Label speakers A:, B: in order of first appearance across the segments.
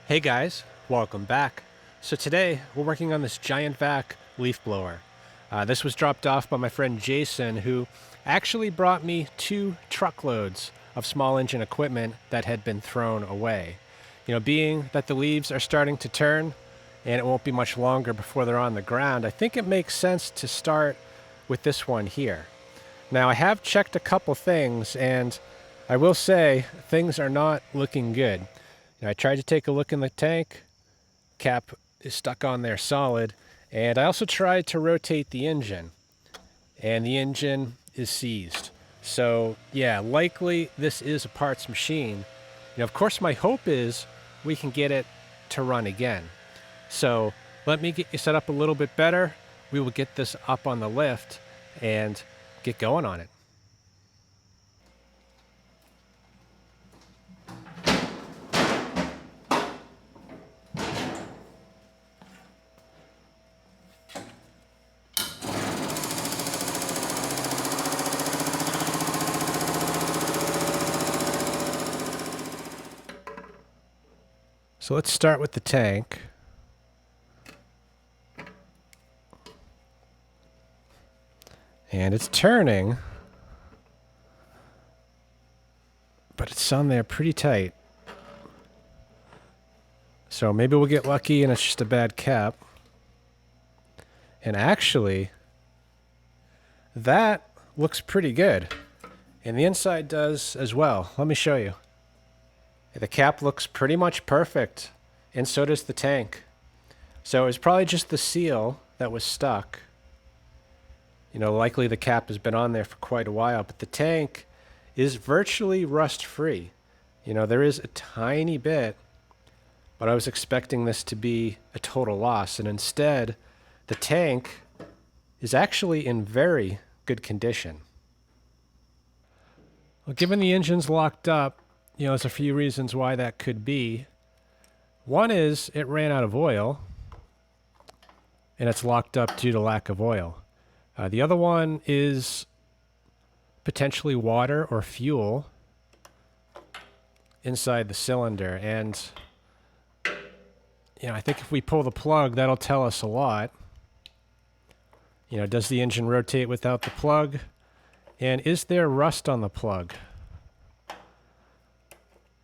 A: Hey guys, welcome back. So today we're working on this Giant-Vac leaf blower. This was dropped off by my friend Jason, who actually brought me 2 truckloads of small engine equipment that had been thrown away. You know, being that the leaves are starting to turn and it won't be much longer before they're on the ground, I think it makes sense to start with this one here. Now I have checked a couple things, and I will say things are not looking good. I tried to take a look in the tank, cap is stuck on there solid, and I also tried to rotate the engine, and the engine is seized. So yeah, likely this is a parts machine. Of course my hope is we can get it to run again. So let me get you set up a little bit better. We will get this up on the lift and get going on it. So let's start with the tank. And it's turning, but it's on there pretty tight. So maybe we'll get lucky and it's just a bad cap. And actually, that looks pretty good. And the inside does as well. Let me show you. The cap looks pretty much perfect, and so does the tank. So it's probably just the seal that was stuck. You know, likely the cap has been on there for quite a while, but the tank is virtually rust-free. You know, there is a tiny bit, but I was expecting this to be a total loss, and instead, the tank is actually in very good condition. Well, given the engine's locked up, there's a few reasons why that could be. One is it ran out of oil, and it's locked up due to lack of oil. The other one is potentially water or fuel inside the cylinder. And, I think if we pull the plug, that'll tell us a lot. Does the engine rotate without the plug? And is there rust on the plug?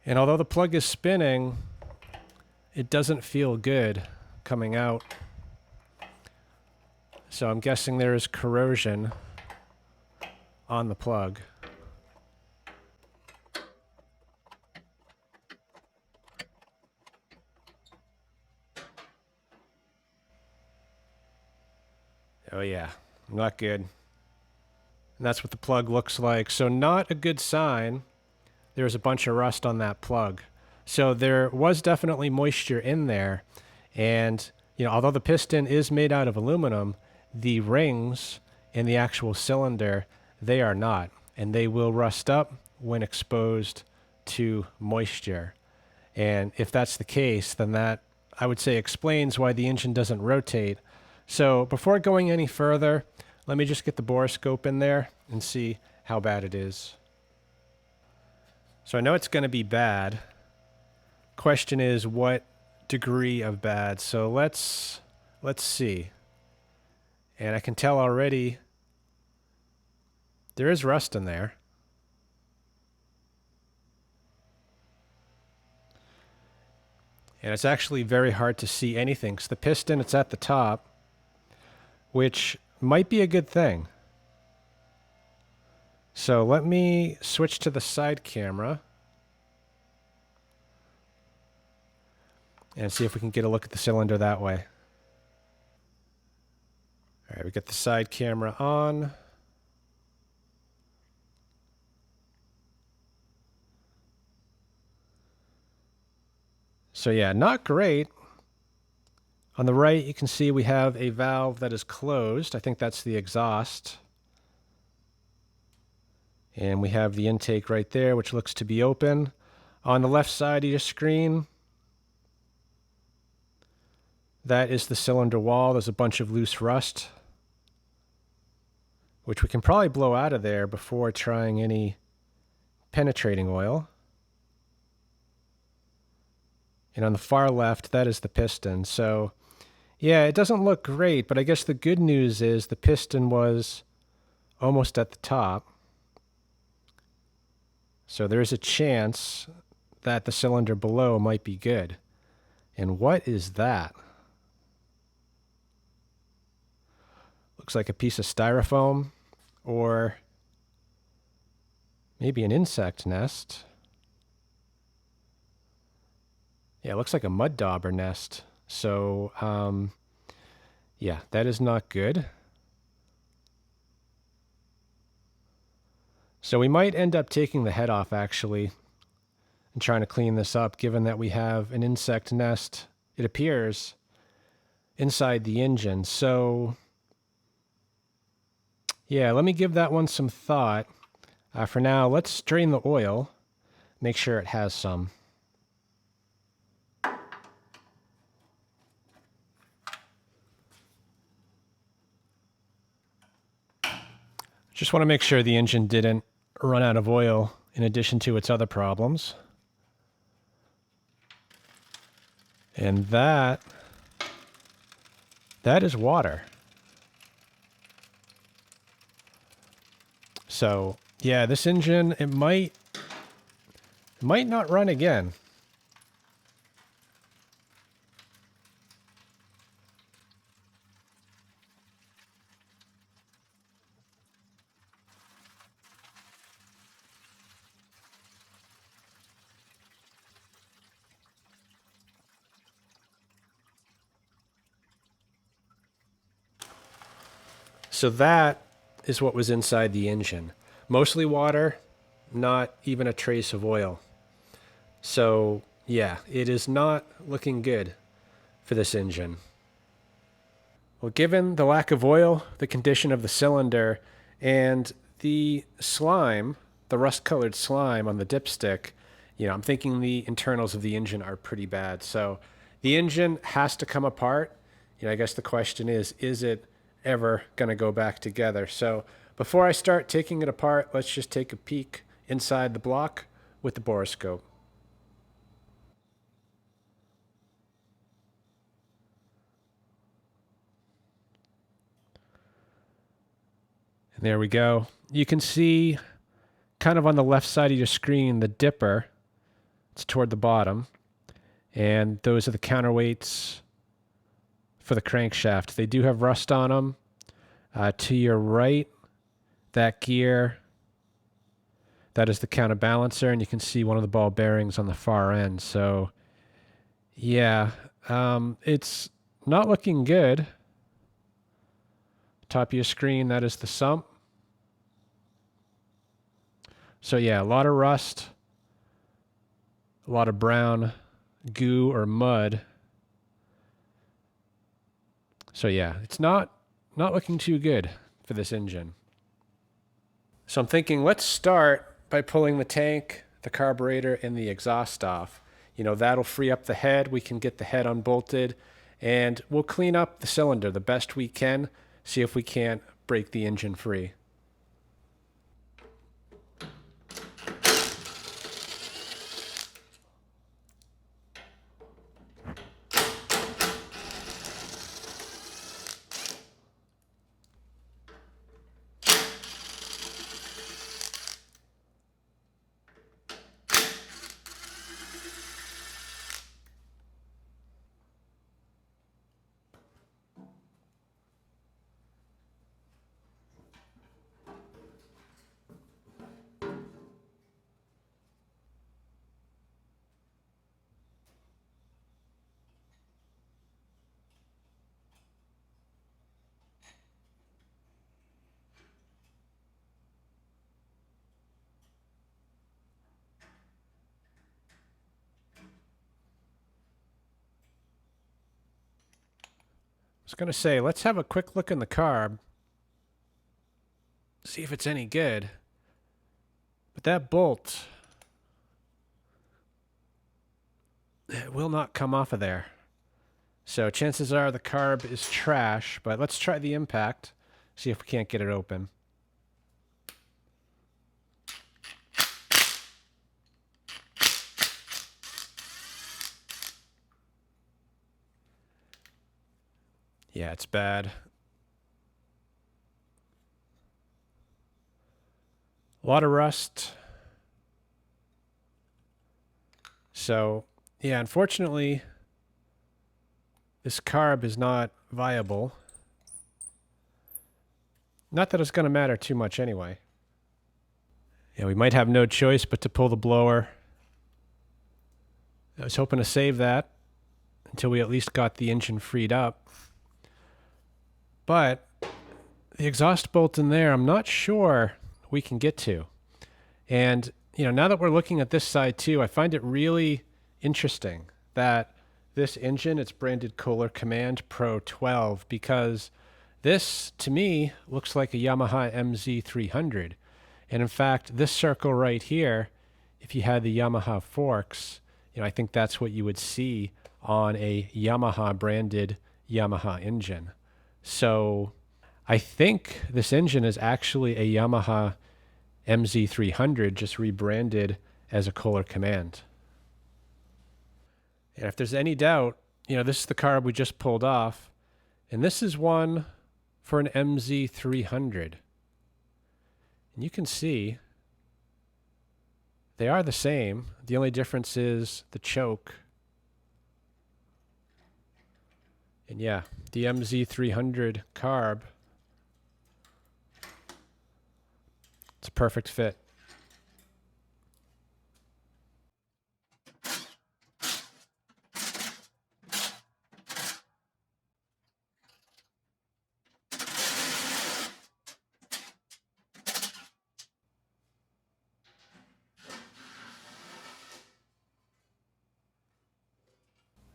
A: And although the plug is spinning, it doesn't feel good coming out. So I'm guessing there is corrosion on the plug. Oh yeah, not good. And that's what the plug looks like. So not a good sign. There's a bunch of rust on that plug. So there was definitely moisture in there. And, although the piston is made out of aluminum, the rings in the actual cylinder, they are not. And they will rust up when exposed to moisture. And if that's the case, then that, I would say, explains why the engine doesn't rotate. So before going any further, let me just get the borescope in there and see how bad it is. So I know it's going to be bad. Question is, what degree of bad? So let's see. And I can tell already there is rust in there. And it's actually very hard to see anything, because the piston, it's at the top, which might be a good thing. So let me switch to the side camera and see if we can get a look at the cylinder that way. All right, we got the side camera on. So yeah, not great. On the right, you can see we have a valve that is closed. I think that's the exhaust. And we have the intake right there, which looks to be open. On the left side of your screen, that is the cylinder wall. There's a bunch of loose rust, which we can probably blow out of there before trying any penetrating oil. And on the far left, that is the piston. So yeah, it doesn't look great, but I guess the good news is the piston was almost at the top. So there's a chance that the cylinder below might be good. And what is that? Looks like a piece of styrofoam or maybe an insect nest. Yeah, it looks like a mud dauber nest. So, yeah, that is not good. So we might end up taking the head off, actually, and trying to clean this up, given that we have an insect nest, it appears, inside the engine. So, yeah, let me give that one some thought. For now, let's drain the oil, make sure it has some. Just want to make sure the engine didn't run out of oil in addition to its other problems. And that is water. So, yeah, this engine, it might not run again. So that is what was inside the engine. Mostly water, not even a trace of oil. So, yeah, it is not looking good for this engine. Well, given the lack of oil, the condition of the cylinder, and the slime, the rust-colored slime on the dipstick, I'm thinking the internals of the engine are pretty bad. So the engine has to come apart. I guess the question is it ever going to go back together? So before I start taking it apart, let's just take a peek inside the block with the borescope. And there we go. You can see kind of on the left side of your screen, the dipper. It's toward the bottom. And those are the counterweights for the crankshaft. They do have rust on them. To your right, that gear, that is the counterbalancer, and you can see one of the ball bearings on the far end. So, yeah, it's not looking good. Top of your screen, that is the sump. So, yeah, a lot of rust, a lot of brown goo or mud. So, yeah, it's not looking too good for this engine. So I'm thinking, let's start by pulling the tank, the carburetor, and the exhaust off. That'll free up the head. We can get the head unbolted, and we'll clean up the cylinder the best we can, see if we can't break the engine free. I was going to say, let's have a quick look in the carb, see if it's any good. But that bolt, it will not come off of there. So chances are the carb is trash, but let's try the impact, see if we can't get it open. Yeah, it's bad. A lot of rust. So, yeah, unfortunately, this carb is not viable. Not that it's going to matter too much anyway. Yeah, we might have no choice but to pull the blower. I was hoping to save that until we at least got the engine freed up. But the exhaust bolt in there, I'm not sure we can get to. And, you know, now that we're looking at this side too, I find it really interesting that this engine, it's branded Kohler Command Pro 12, because this, to me, looks like a Yamaha MZ300. And in fact, this circle right here, if you had the Yamaha forks, you know, I think that's what you would see on a Yamaha branded Yamaha engine. So I think this engine is actually a Yamaha MZ300 just rebranded as a Kohler Command. And if there's any doubt, you know, this is the carb we just pulled off, and this is one for an MZ300. And you can see they are the same. The only difference is the choke. And yeah, the MZ300 carb, it's a perfect fit.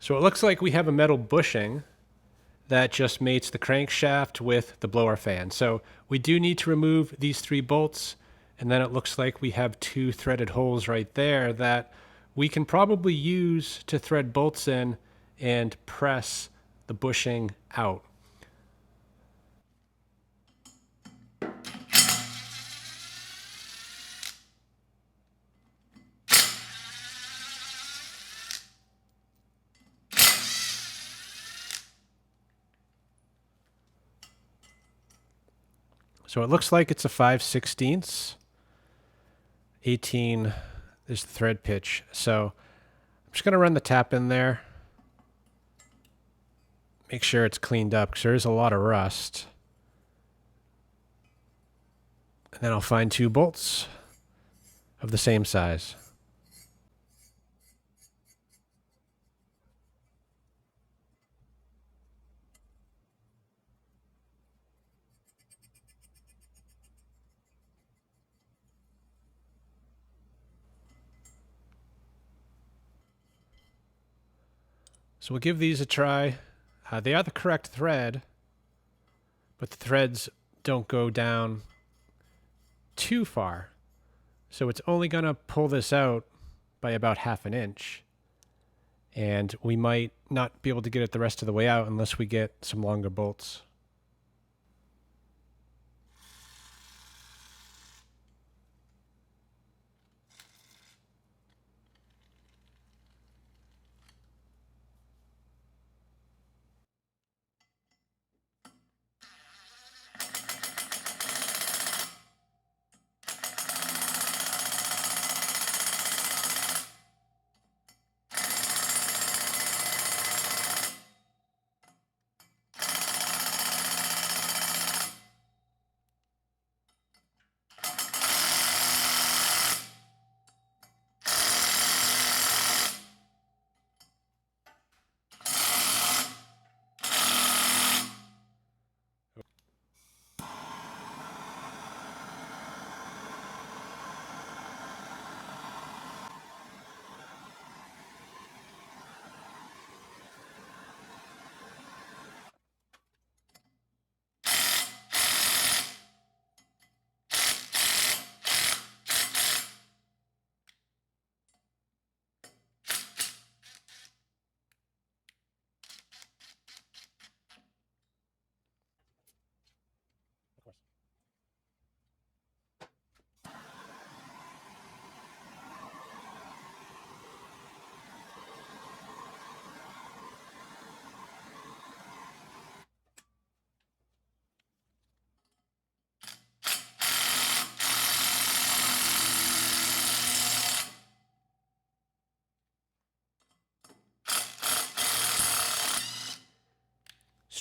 A: So it looks like we have a metal bushing that just mates the crankshaft with the blower fan. So we do need to remove these 3 bolts, and then it looks like we have 2 threaded holes right there that we can probably use to thread bolts in and press the bushing out. So it looks like it's a 5/16. 18 is the thread pitch. So I'm just going to run the tap in there. Make sure it's cleaned up because there is a lot of rust. And then I'll find 2 bolts of the same size. So we'll give these a try. They are the correct thread, but the threads don't go down too far. So it's only going to pull this out by about 1/2 inch. And we might not be able to get it the rest of the way out unless we get some longer bolts.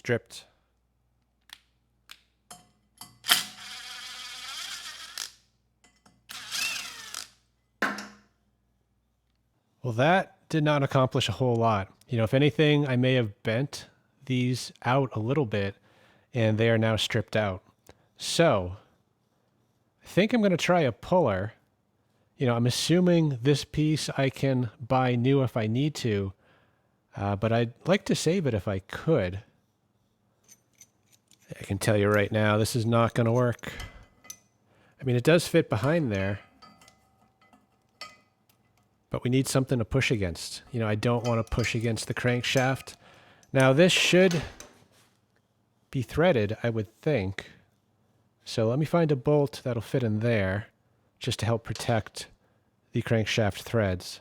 A: stripped. Well, that did not accomplish a whole lot. You know, if anything, I may have bent these out a little bit, and they are now stripped out. So, I think I'm going to try a puller. You know, I'm assuming this piece I can buy new if I need to, but I'd like to save it if I could. I can tell you right now, this is not going to work. I mean, it does fit behind there, but we need something to push against. You know, I don't want to push against the crankshaft. Now, this should be threaded, I would think. So let me find a bolt that'll fit in there, just to help protect the crankshaft threads.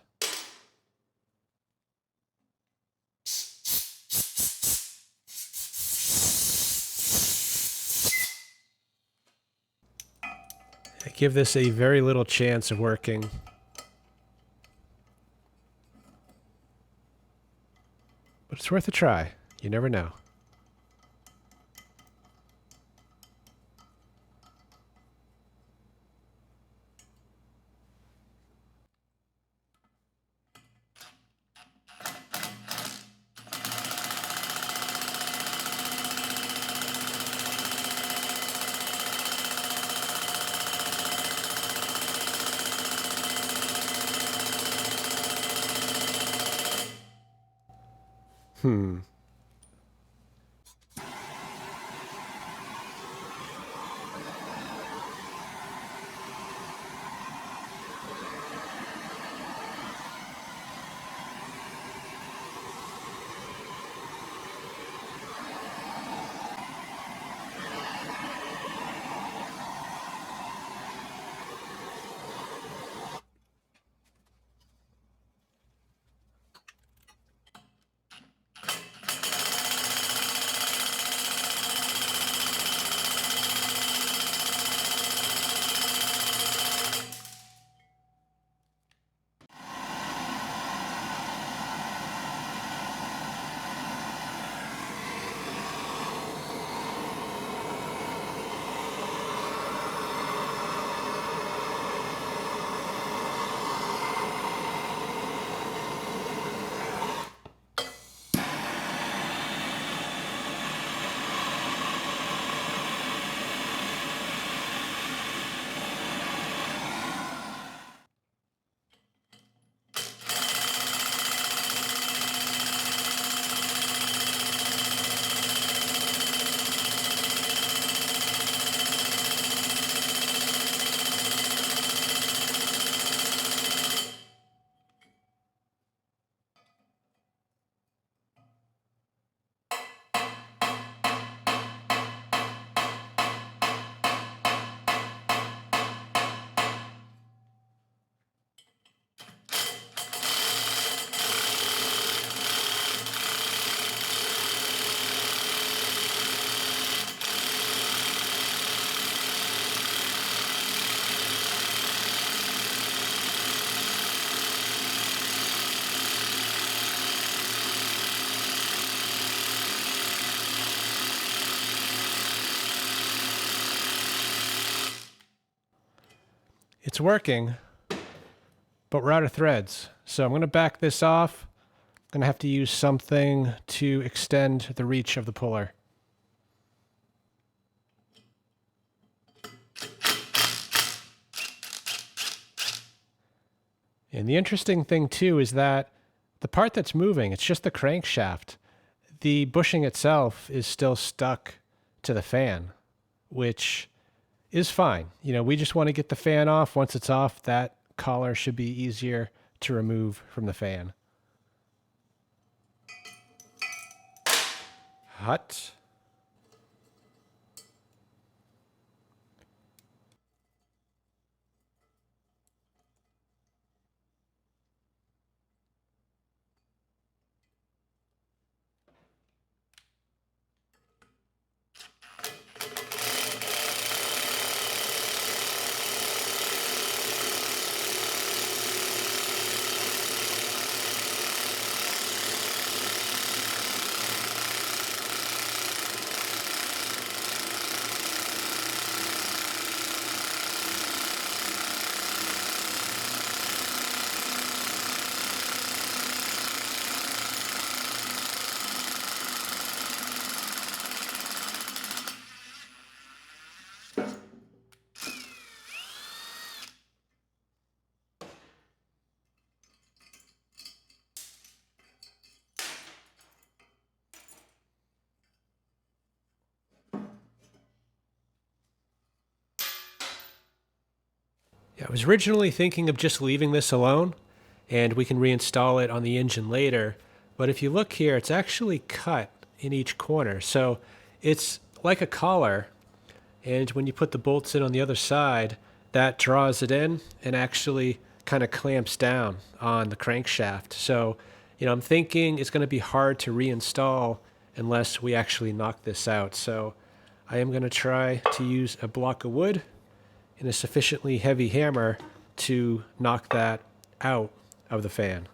A: I give this a very little chance of working. But it's worth a try. You never know. It's working, but we're out of threads. So I'm going to back this off. I'm going to have to use something to extend the reach of the puller. And the interesting thing too is that the part that's moving, it's just the crankshaft. The bushing itself is still stuck to the fan, which is fine. You know, we just want to get the fan off. Once it's off, that collar should be easier to remove from the fan. Hot. I was originally thinking of just leaving this alone, and we can reinstall it on the engine later. But if you look here, it's actually cut in each corner. So it's like a collar, and when you put the bolts in on the other side, that draws it in and actually kind of clamps down on the crankshaft. So, I'm thinking it's going to be hard to reinstall unless we actually knock this out. So I am going to try to use a block of wood and a sufficiently heavy hammer to knock that out of the fan.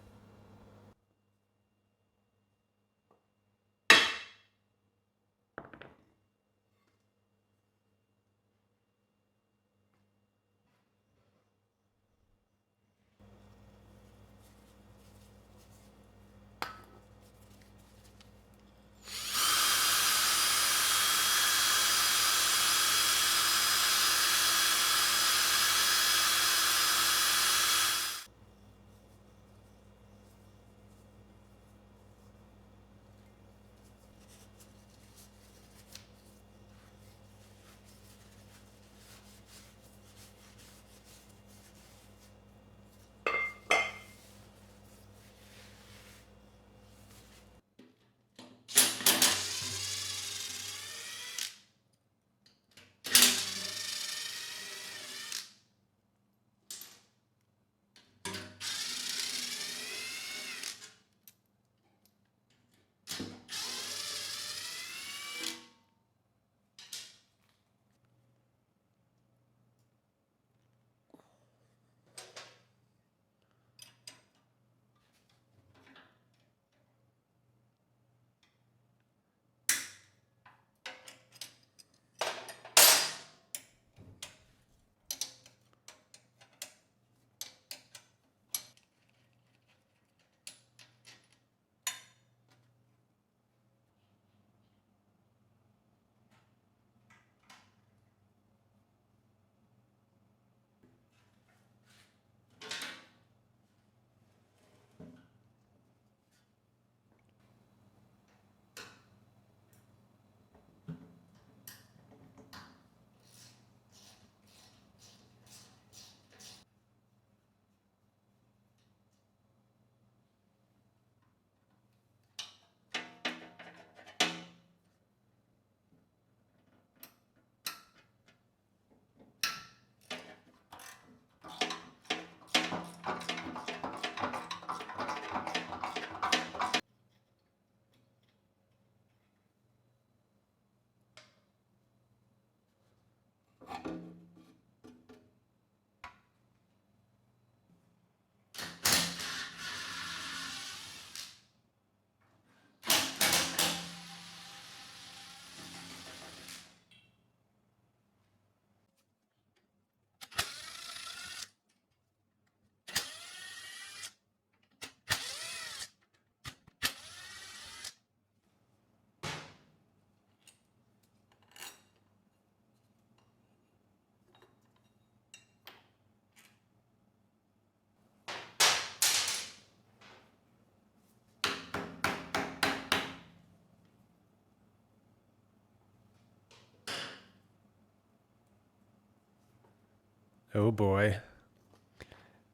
A: Oh boy.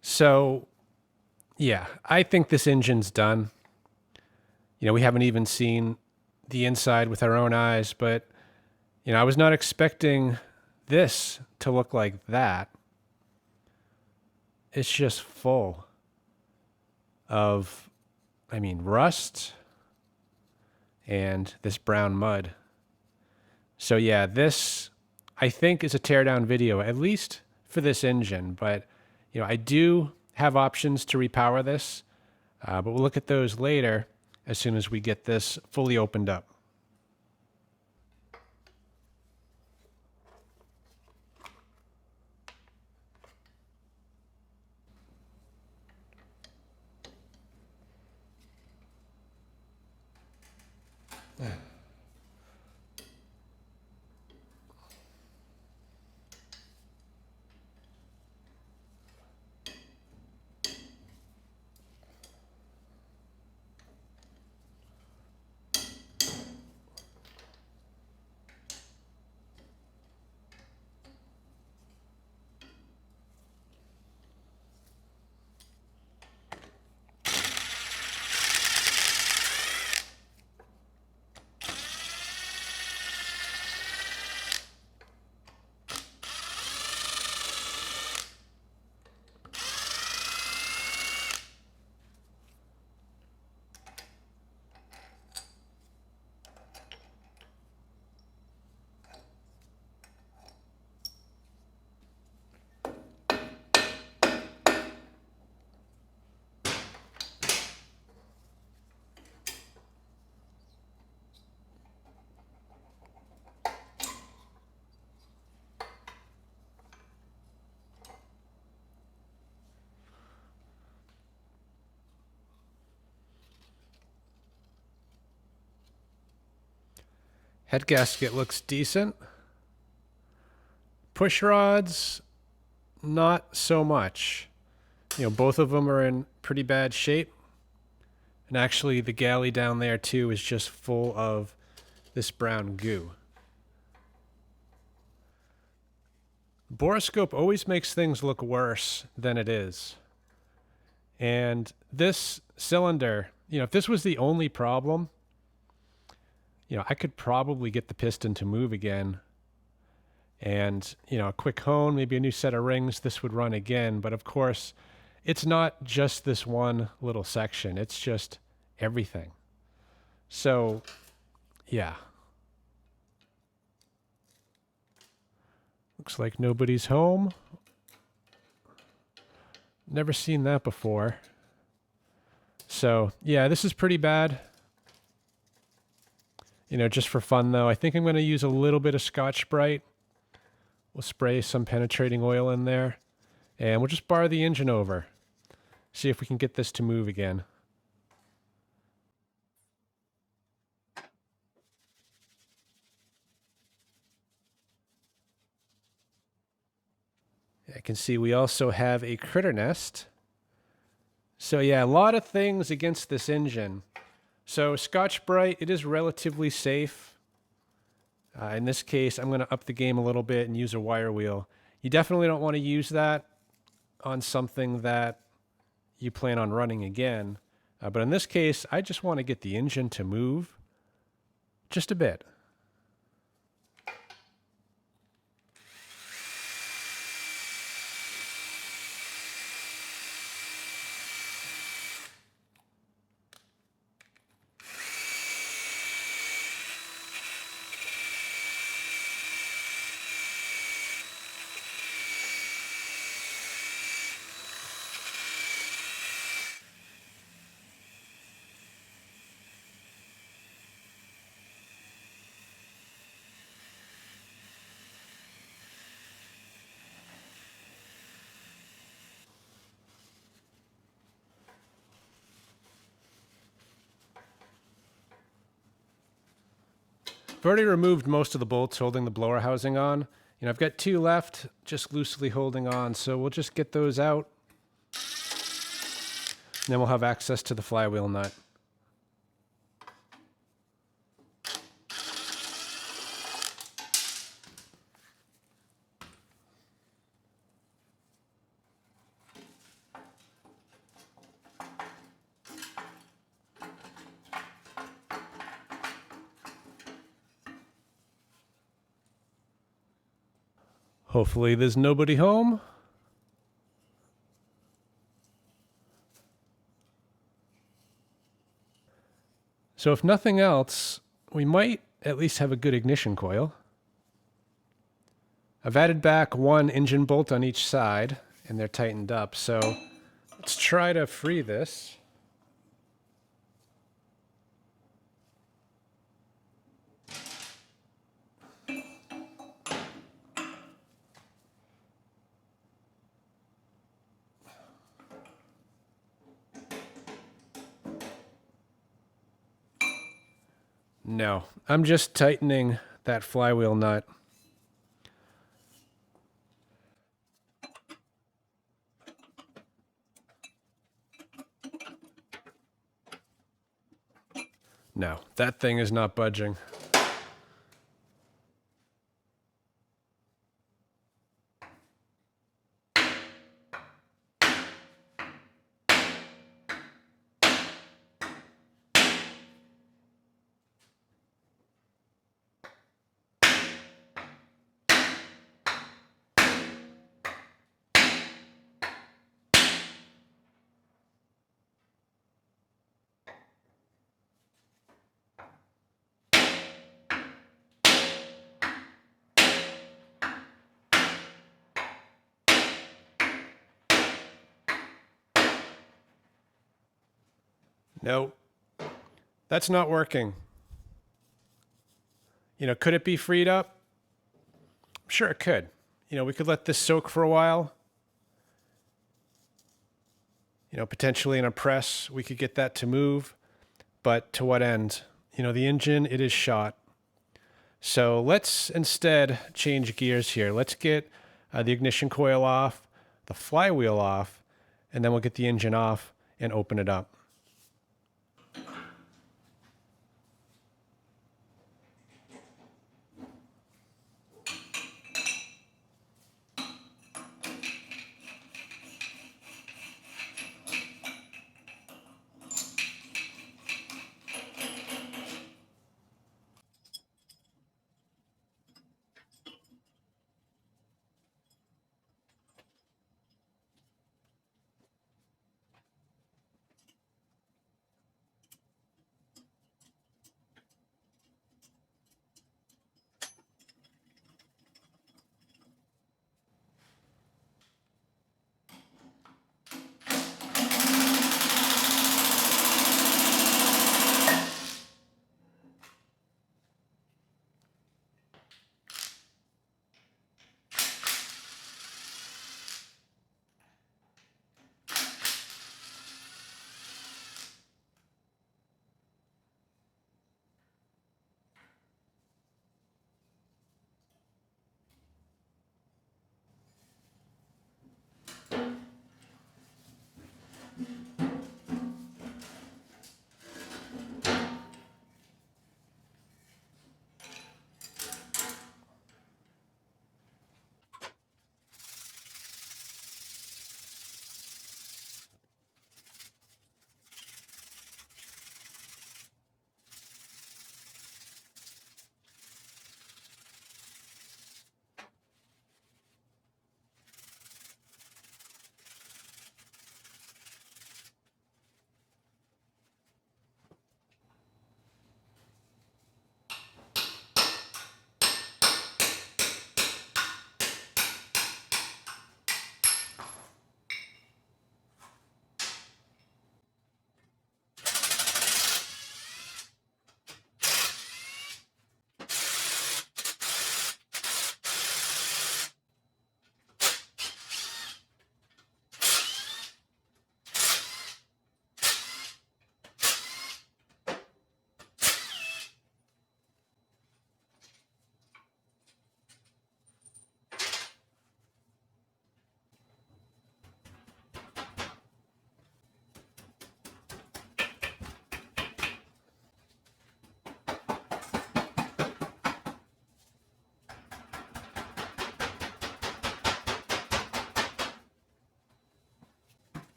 A: So, yeah, I think this engine's done. We haven't even seen the inside with our own eyes, but, I was not expecting this to look like that. It's just full of, rust and this brown mud. So yeah, this I think is a teardown video, at least for this engine. But I do have options to repower this, but we'll look at those later as soon as we get this fully opened up. Head gasket looks decent. Push rods, not so much. You know, both of them are in pretty bad shape. And actually the galley down there too is just full of this brown goo. Borescope always makes things look worse than it is. And this cylinder, you know, if this was the only problem, you know, I could probably get the piston to move again. And, you know, a quick hone, maybe a new set of rings, this would run again. But of course, it's not just this one little section. It's just everything. So, yeah. Looks like nobody's home. Never seen that before. So, yeah, this is pretty bad. You know, just for fun, though, I think I'm going to use a little bit of Scotch-Brite. We'll spray some penetrating oil in there, and we'll just bar the engine over. See if we can get this to move again. I can see we also have a critter nest. So yeah, a lot of things against this engine. So Scotch-Brite, it is relatively safe. In this case, I'm going to up the game a little bit and use a wire wheel. You definitely don't want to use that on something that you plan on running again. But in this case, I just want to get the engine to move just a bit. I've already removed most of the bolts holding the blower housing on. You know, I've got two left, just loosely holding on, so we'll just get those out. And then we'll have access to the flywheel nut. Hopefully there's nobody home. So if nothing else, we might at least have a good ignition coil. I've added back one engine bolt on each side, and they're tightened up. So let's try to free this. No, I'm just tightening that flywheel nut. No, that thing is not budging. No, that's not working. You know, could it be freed up? I'm sure it could. You know, we could let this soak for a while. You know, potentially in a press, we could get that to move. But to what end? You know, the engine, it is shot. So let's instead change gears here. Let's get the ignition coil off, the flywheel off, and then we'll get the engine off and open it up.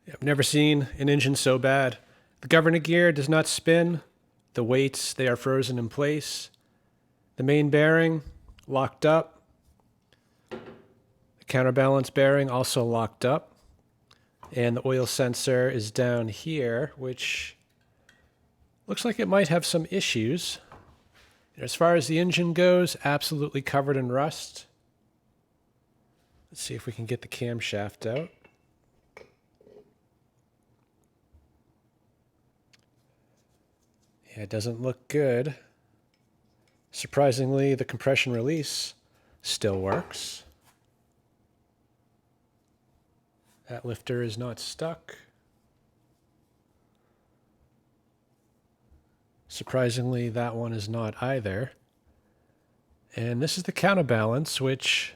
A: I've never seen an engine so bad. The governor gear does not spin. The weights, they are frozen in place. The main bearing, locked up. The counterbalance bearing, also locked up. And the oil sensor is down here, which looks like it might have some issues. As far as the engine goes, absolutely covered in rust. Let's see if we can get the camshaft out. Yeah, it doesn't look good. Surprisingly, the compression release still works. That lifter is not stuck. Surprisingly, that one is not either. And this is the counterbalance, which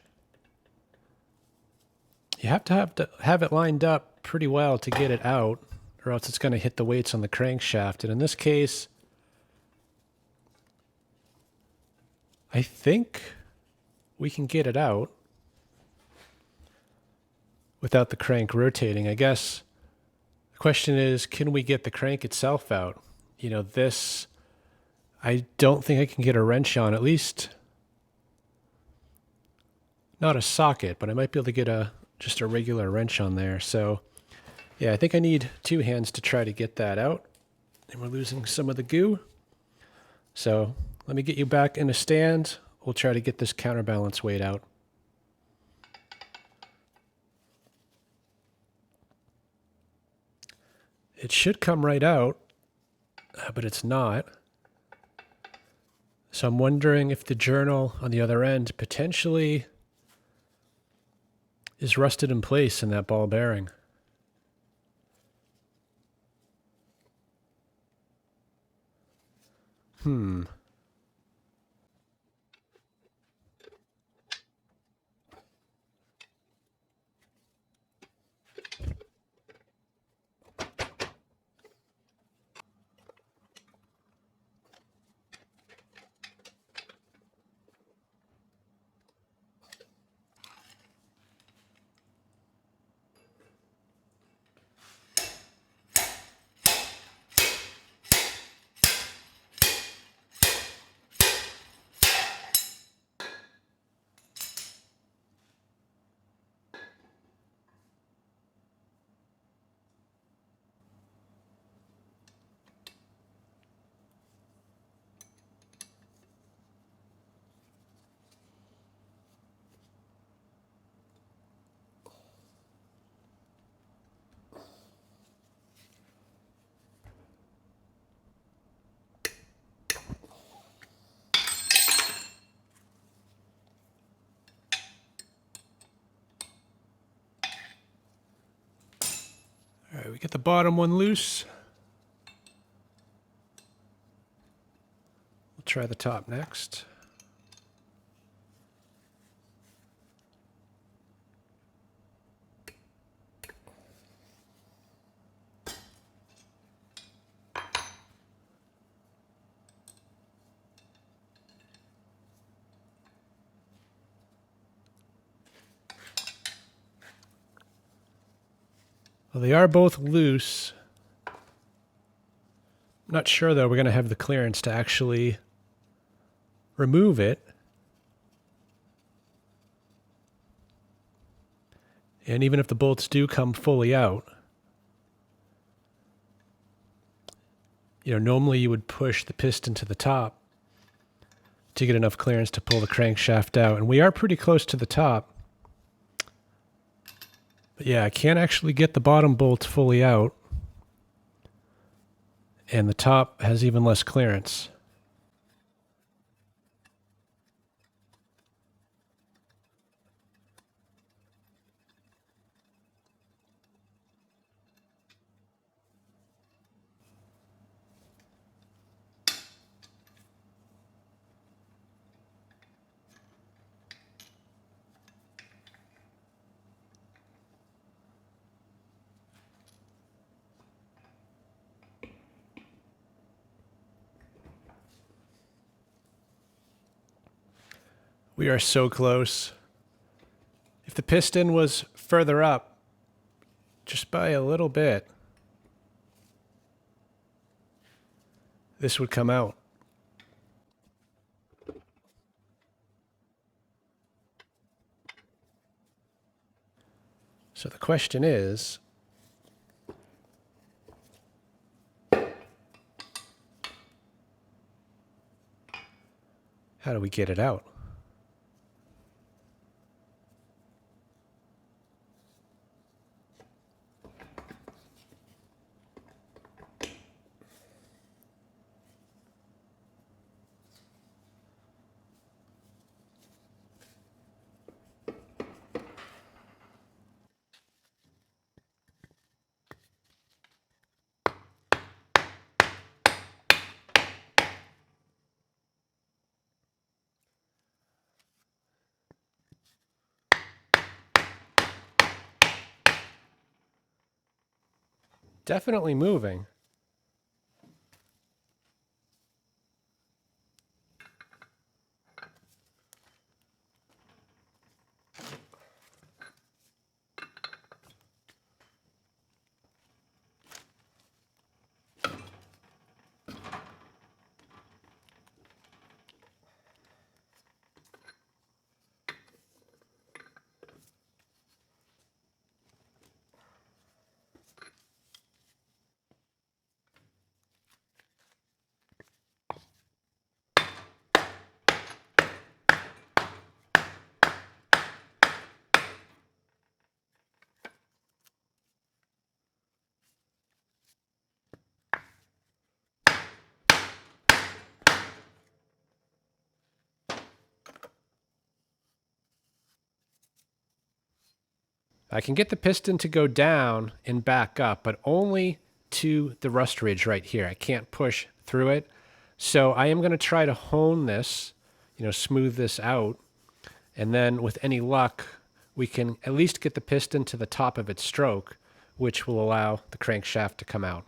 A: you have to have it lined up pretty well to get it out, or else it's going to hit the weights on the crankshaft. And in this case, I think we can get it out without the crank rotating. I guess the question is, can we get the crank itself out? You know, this, I don't think I can get a wrench on, at least not a socket, but I might be able to get just a regular wrench on there. So yeah, I think I need two hands to try to get that out. And we're losing some of the goo. So let me get you back in a stand. We'll try to get this counterbalance weight out. It should come right out, but it's not. So I'm wondering if the journal on the other end potentially is rusted in place in that ball bearing. All right, we get the bottom one loose. We'll try the top next. Well, they are both loose. I'm not sure, though, we're going to have the clearance to actually remove it. And even if the bolts do come fully out, you know, normally you would push the piston to the top to get enough clearance to pull the crankshaft out. And we are pretty close to the top. But yeah, I can't actually get the bottom bolts fully out. And the top has even less clearance. We are so close. If the piston was further up, just by a little bit, this would come out. So the question is, how do we get it out? Definitely moving. I can get the piston to go down and back up, but only to the rust ridge right here. I can't push through it. So I am going to try to hone this, smooth this out. And then with any luck, we can at least get the piston to the top of its stroke, which will allow the crankshaft to come out.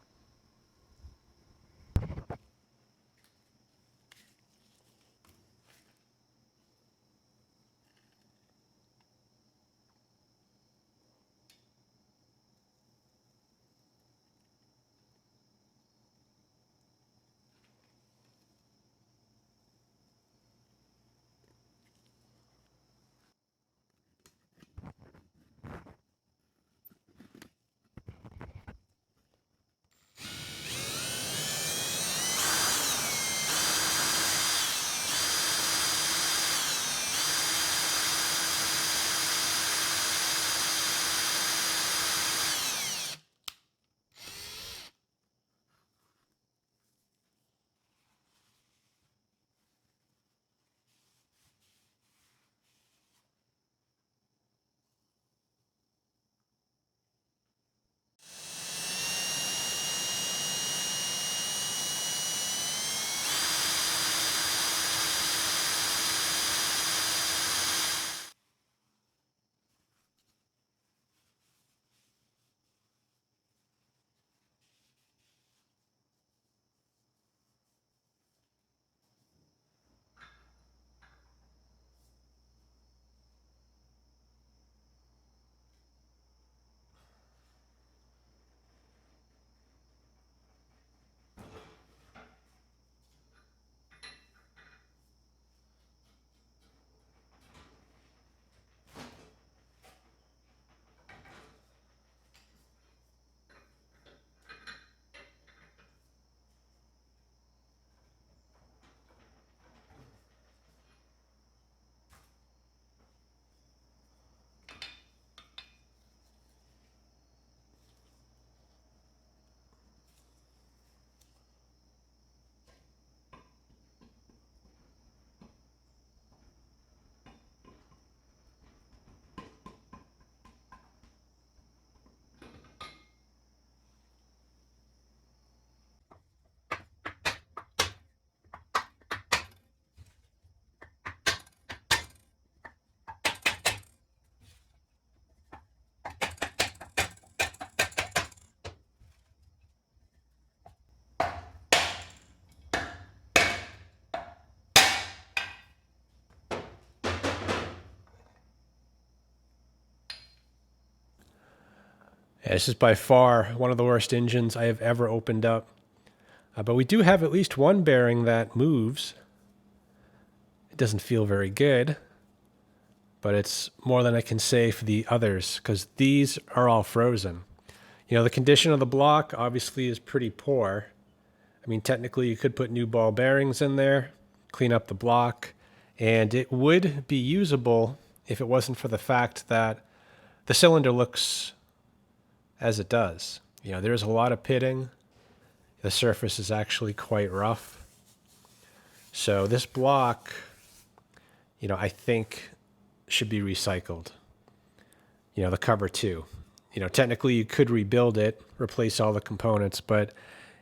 A: Yeah, this is by far one of the worst engines I have ever opened up. But we do have at least one bearing that moves. It doesn't feel very good, but it's more than I can say for the others, because these are all frozen. The condition of the block obviously is pretty poor. I mean, technically you could put new ball bearings in there, clean up the block, and it would be usable if it wasn't for the fact that the cylinder looks as it does. There's a lot of pitting. The surface is actually quite rough. So this block, I think should be recycled. The cover too. Technically you could rebuild it, replace all the components, but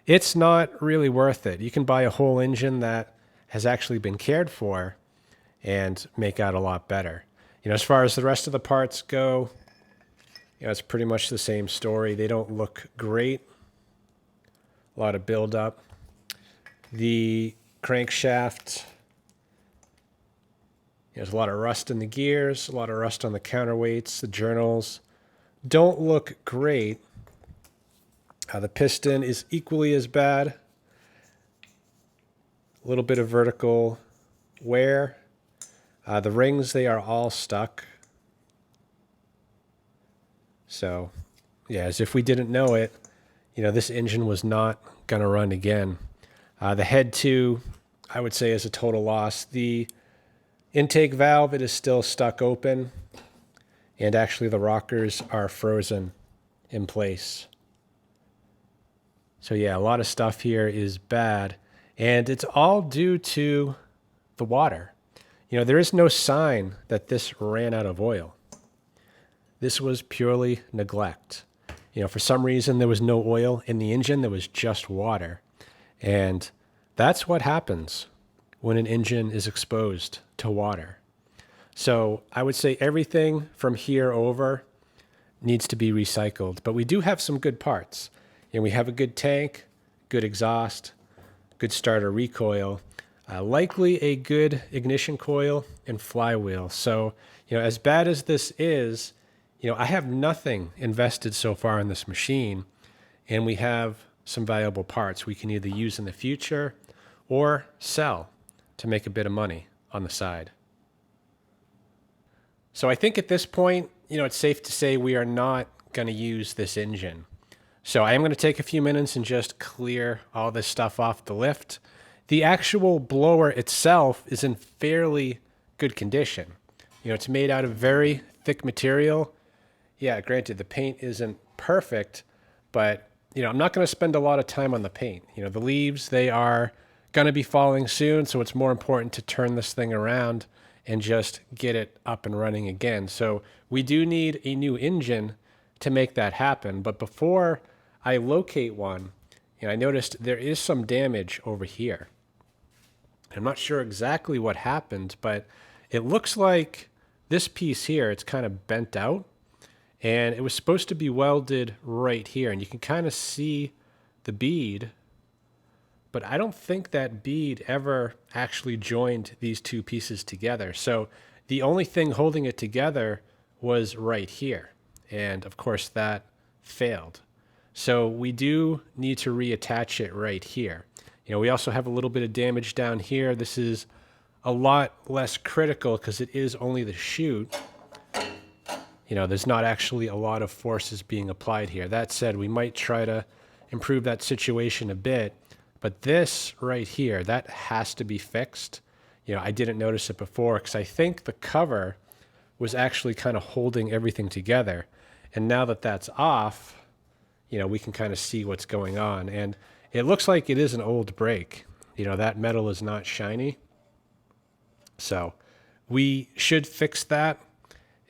A: it's not really worth it. You can buy a whole engine that has actually been cared for and make out a lot better. As far as the rest of the parts go, it's pretty much the same story. They don't look great. A lot of buildup. The crankshaft, there's a lot of rust in the gears, a lot of rust on the counterweights. The journals don't look great. The piston is equally as bad. A little bit of vertical wear. The rings, they are all stuck. So, yeah, as if we didn't know it, this engine was not going to run again. The head too, I would say, is a total loss. The intake valve, it is still stuck open, and actually the rockers are frozen in place. So yeah, a lot of stuff here is bad, and it's all due to the water. There is no sign that this ran out of oil. this was purely neglect. For some reason, there was no oil in the engine, there was just water. And that's what happens when an engine is exposed to water. So I would say everything from here over needs to be recycled. But we do have some good parts. We have a good tank, good exhaust, good starter recoil, likely a good ignition coil and flywheel. So, as bad as this is, I have nothing invested so far in this machine, and we have some valuable parts we can either use in the future or sell to make a bit of money on the side. So I think at this point, it's safe to say we are not going to use this engine. So I am going to take a few minutes and just clear all this stuff off the lift. The actual blower itself is in fairly good condition. It's made out of very thick material. Yeah, granted, the paint isn't perfect, but, I'm not going to spend a lot of time on the paint. The leaves, they are going to be falling soon, so it's more important to turn this thing around and just get it up and running again. So we do need a new engine to make that happen. But before I locate one, I noticed there is some damage over here. I'm not sure exactly what happened, but it looks like this piece here, it's kind of bent out. And it was supposed to be welded right here. And you can kind of see the bead, but I don't think that bead ever actually joined these two pieces together. So the only thing holding it together was right here. And of course that failed. So we do need to reattach it right here. We also have a little bit of damage down here. This is a lot less critical because it is only the chute. There's not actually a lot of forces being applied here. That said, we might try to improve that situation a bit. But this right here, that has to be fixed. I didn't notice it before because I think the cover was actually kind of holding everything together. And now that that's off, we can kind of see what's going on. And it looks like it is an old brake. That metal is not shiny. So we should fix that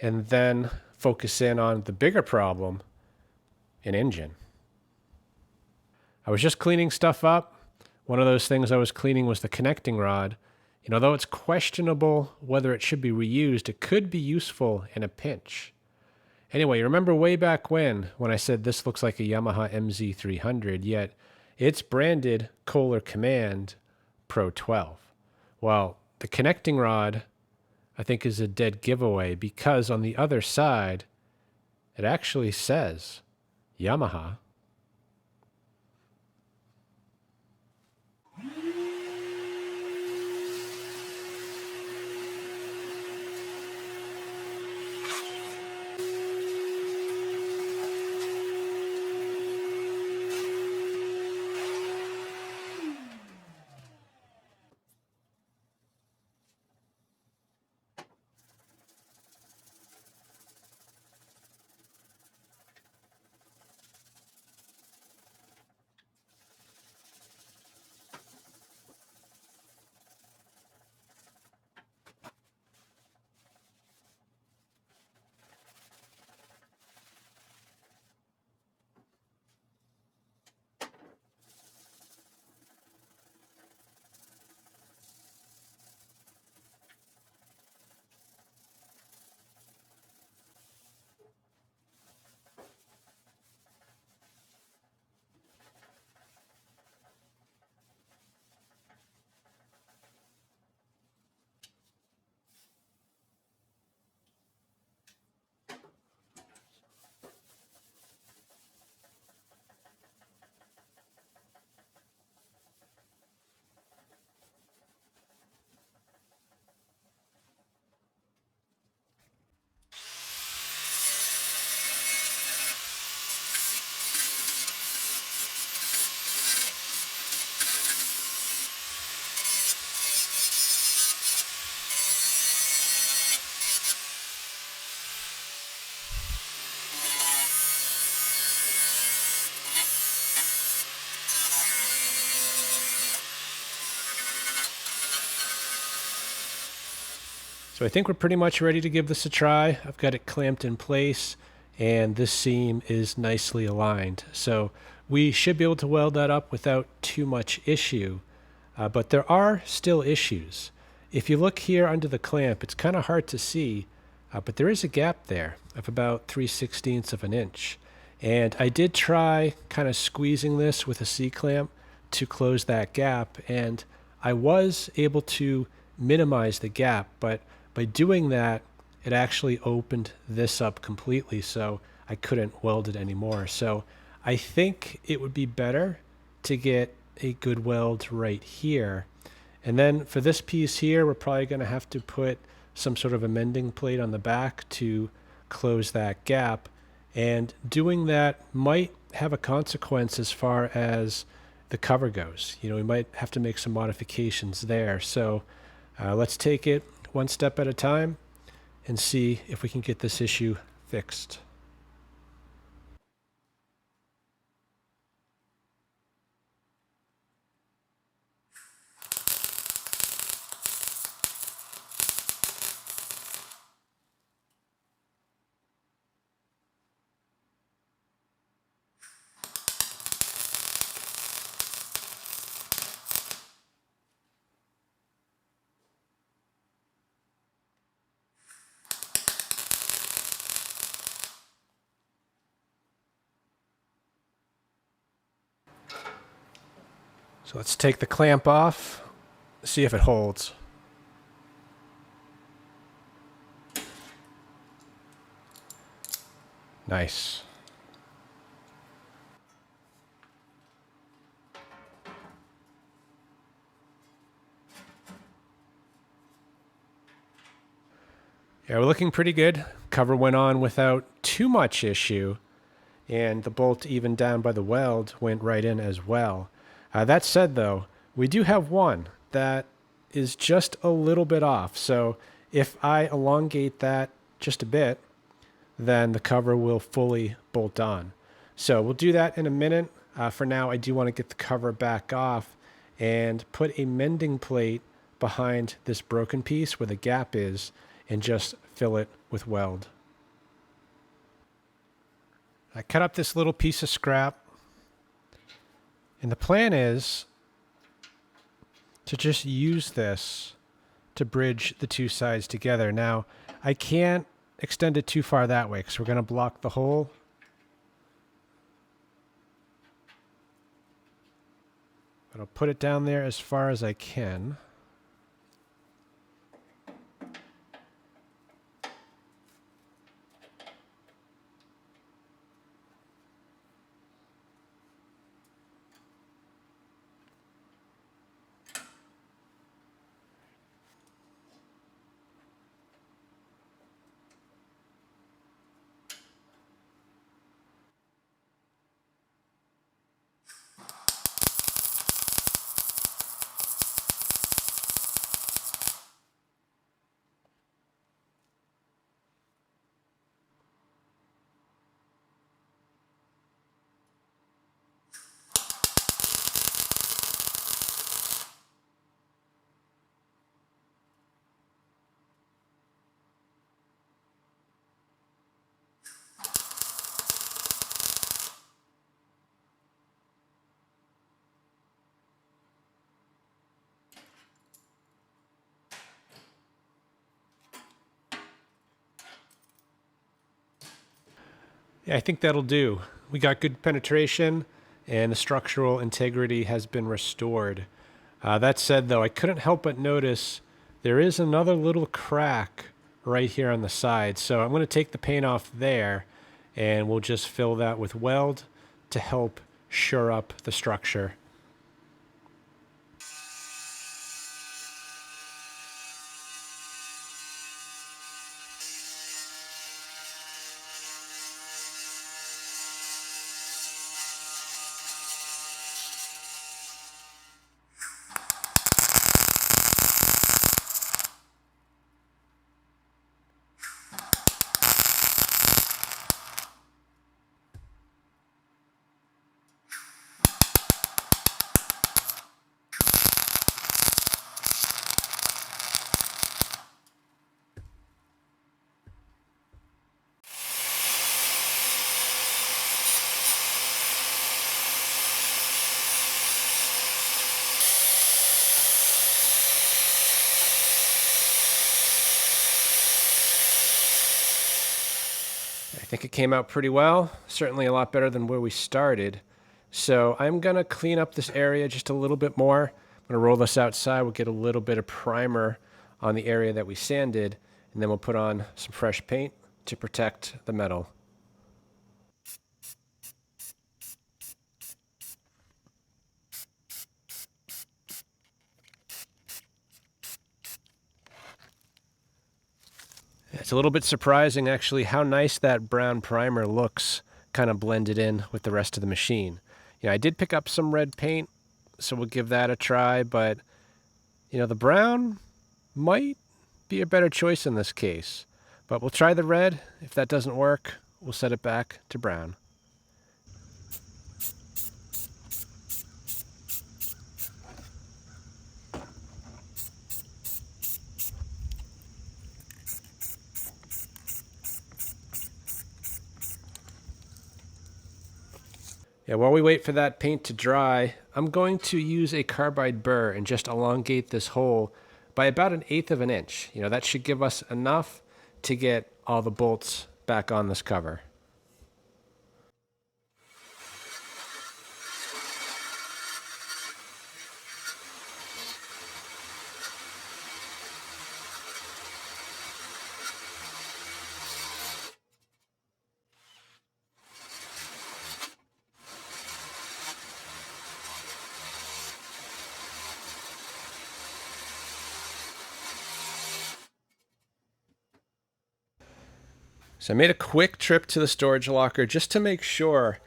A: and then focus in on the bigger problem, an engine. I was just cleaning stuff up. One of those things I was cleaning was the connecting rod. Though it's questionable whether it should be reused, it could be useful in a pinch. Anyway, remember way back when I said this looks like a Yamaha MZ300, yet it's branded Kohler Command Pro 12. Well, the connecting rod, I think, is a dead giveaway because on the other side, it actually says Yamaha. So I think we're pretty much ready to give this a try. I've got it clamped in place and this seam is nicely aligned. So we should be able to weld that up without too much issue. But there are still issues. If you look here under the clamp, it's kind of hard to see, but there is a gap there of about 3/16 of an inch. And I did try kind of squeezing this with a C-clamp to close that gap, and I was able to minimize the gap, but by doing that, it actually opened this up completely, so I couldn't weld it anymore. So I think it would be better to get a good weld right here. And then for this piece here, we're probably going to have to put some sort of a mending plate on the back to close that gap. And doing that might have a consequence as far as the cover goes. You know, we might have to make some modifications there. So let's take it one step at a time and see if we can get this issue fixed. So let's take the clamp off, see if it holds. Nice. Yeah, we're looking pretty good. Cover went on without too much issue, and the bolt even down by the weld went right in as well. That said, though, we do have one that is just a little bit off. So if I elongate that just a bit, then the cover will fully bolt on. So we'll do that in a minute. For now, I do want to get the cover back off and put a mending plate behind this broken piece where the gap is and just fill it with weld. I cut up this little piece of scrap, and the plan is to just use this to bridge the two sides together. Now, I can't extend it too far that way because we're going to block the hole. But I'll put it down there as far as I can. Yeah, I think that'll do. We got good penetration and the structural integrity has been restored. That said, though, I couldn't help but notice there is another little crack right here on the side. So I'm going to take the paint off there and we'll just fill that with weld to help shore up the structure. think it came out pretty well, certainly a lot better than where we started. So I'm going to clean up this area just a little bit more. I'm going to roll this outside. We'll get a little bit of primer on the area that we sanded, and then we'll put on some fresh paint to protect the metal. It's a little bit surprising, actually, how nice that brown primer looks kind of blended in with the rest of the machine. I did pick up some red paint, so we'll give that a try, but, the brown might be a better choice in this case. But we'll try the red. If that doesn't work, we'll set it back to brown. Yeah, while we wait for that paint to dry, I'm going to use a carbide burr and just elongate this hole by about 1/8 of an inch. That should give us enough to get all the bolts back on this cover. So I made a quick trip to the storage locker just to make sure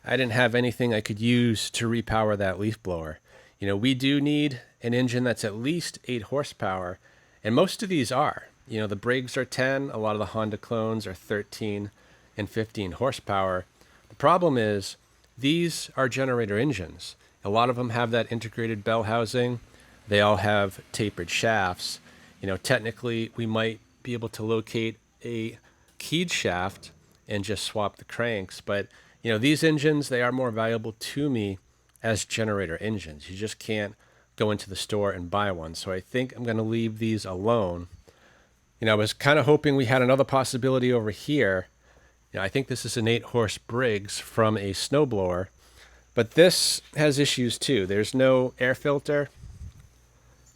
A: I didn't have anything I could use to repower that leaf blower. We do need an engine that's at least 8 horsepower, and most of these are. The Briggs are 10, a lot of the Honda clones are 13 and 15 horsepower. The problem is these are generator engines. A lot of them have that integrated bell housing. They all have tapered shafts. Technically we might be able to locate a keyed shaft and just swap the cranks, but these engines, they are more valuable to me as generator engines. You just can't go into the store and buy one, so I think I'm going to leave these alone. I was kind of hoping we had another possibility over here. I think this is an 8-horse Briggs from a snowblower, but this has issues too. There's no air filter.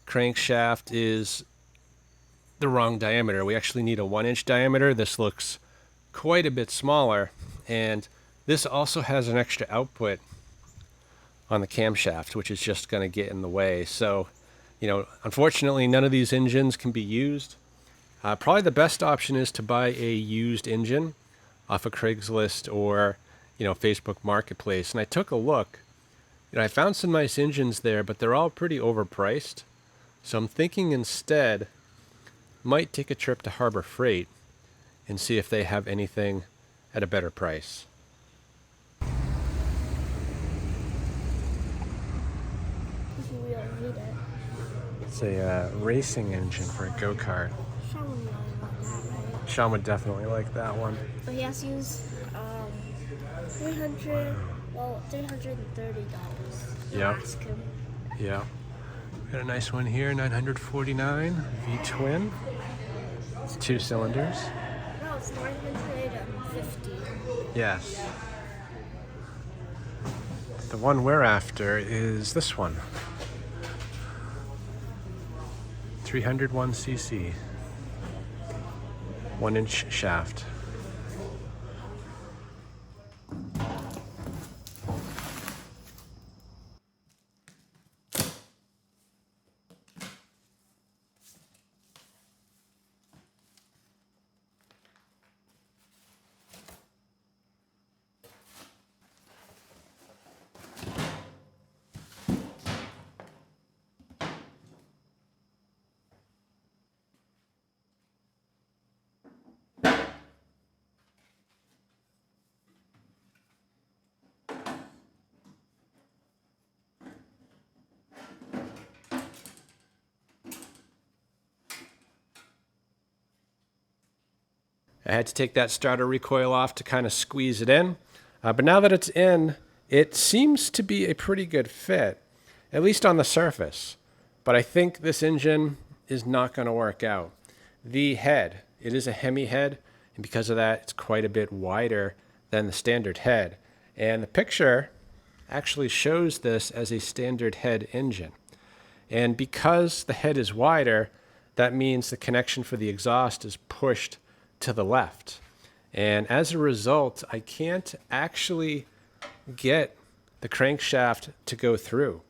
A: Crankshaft is the wrong diameter. We actually need a 1-inch diameter. This looks quite a bit smaller, and this also has an extra output on the camshaft, which is just going to get in the way. So, unfortunately, none of these engines can be used. Probably the best option is to buy a used engine off of Craigslist or, Facebook Marketplace. And I took a look. I found some nice engines there, but they're all pretty overpriced. So I'm thinking instead, might take a trip to Harbor Freight and see if they have anything at a better price. It's a racing engine for a go-kart.
B: Sean would like that, right?
A: Sean would definitely like that one.
B: But he has to use $330.
A: Yep.
B: Ask him.
A: Yeah. Got a nice one here, 949 V-twin. It's 2 cylinders.
B: No, it's 950.
A: Yes. The one we're after is this one. 301 cc. 1-inch shaft. I had to take that starter recoil off to kind of squeeze it in. But now that it's in, it seems to be a pretty good fit, at least on the surface. But I think this engine is not going to work out. The head, it is a Hemi head, and because of that, it's quite a bit wider than the standard head. And the picture actually shows this as a standard head engine. And because the head is wider, that means the connection for the exhaust is pushed to the left. And as a result, I can't actually get the crankshaft to go through,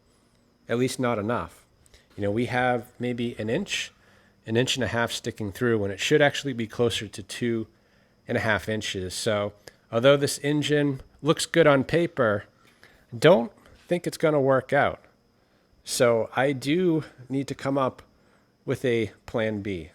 A: at least not enough. You know, we have maybe an inch and a half sticking through when it should actually be closer to 2.5 inches. So although this engine looks good on paper, don't think it's going to work out. So I do need to come up with a plan B.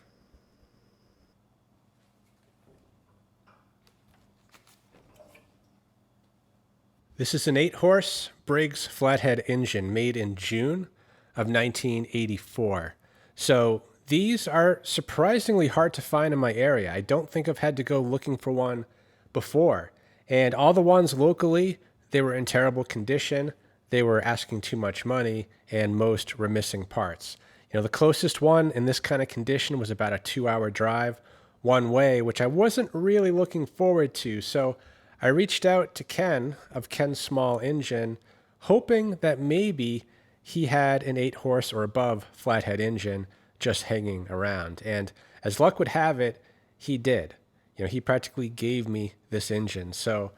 A: This is an 8-horse Briggs flathead engine made in June of 1984. So these are surprisingly hard to find in my area. I don't think I've had to go looking for one before. And all the ones locally, they were in terrible condition. They were asking too much money, and most were missing parts. You know, the closest one in this kind of condition was about a 2-hour drive one way, which I wasn't really looking forward to. So I reached out to Ken of Ken's Small Engine, hoping that maybe he had an 8-horse or above flathead engine just hanging around. And as luck would have it, he did. You know, he practically gave me this engine. So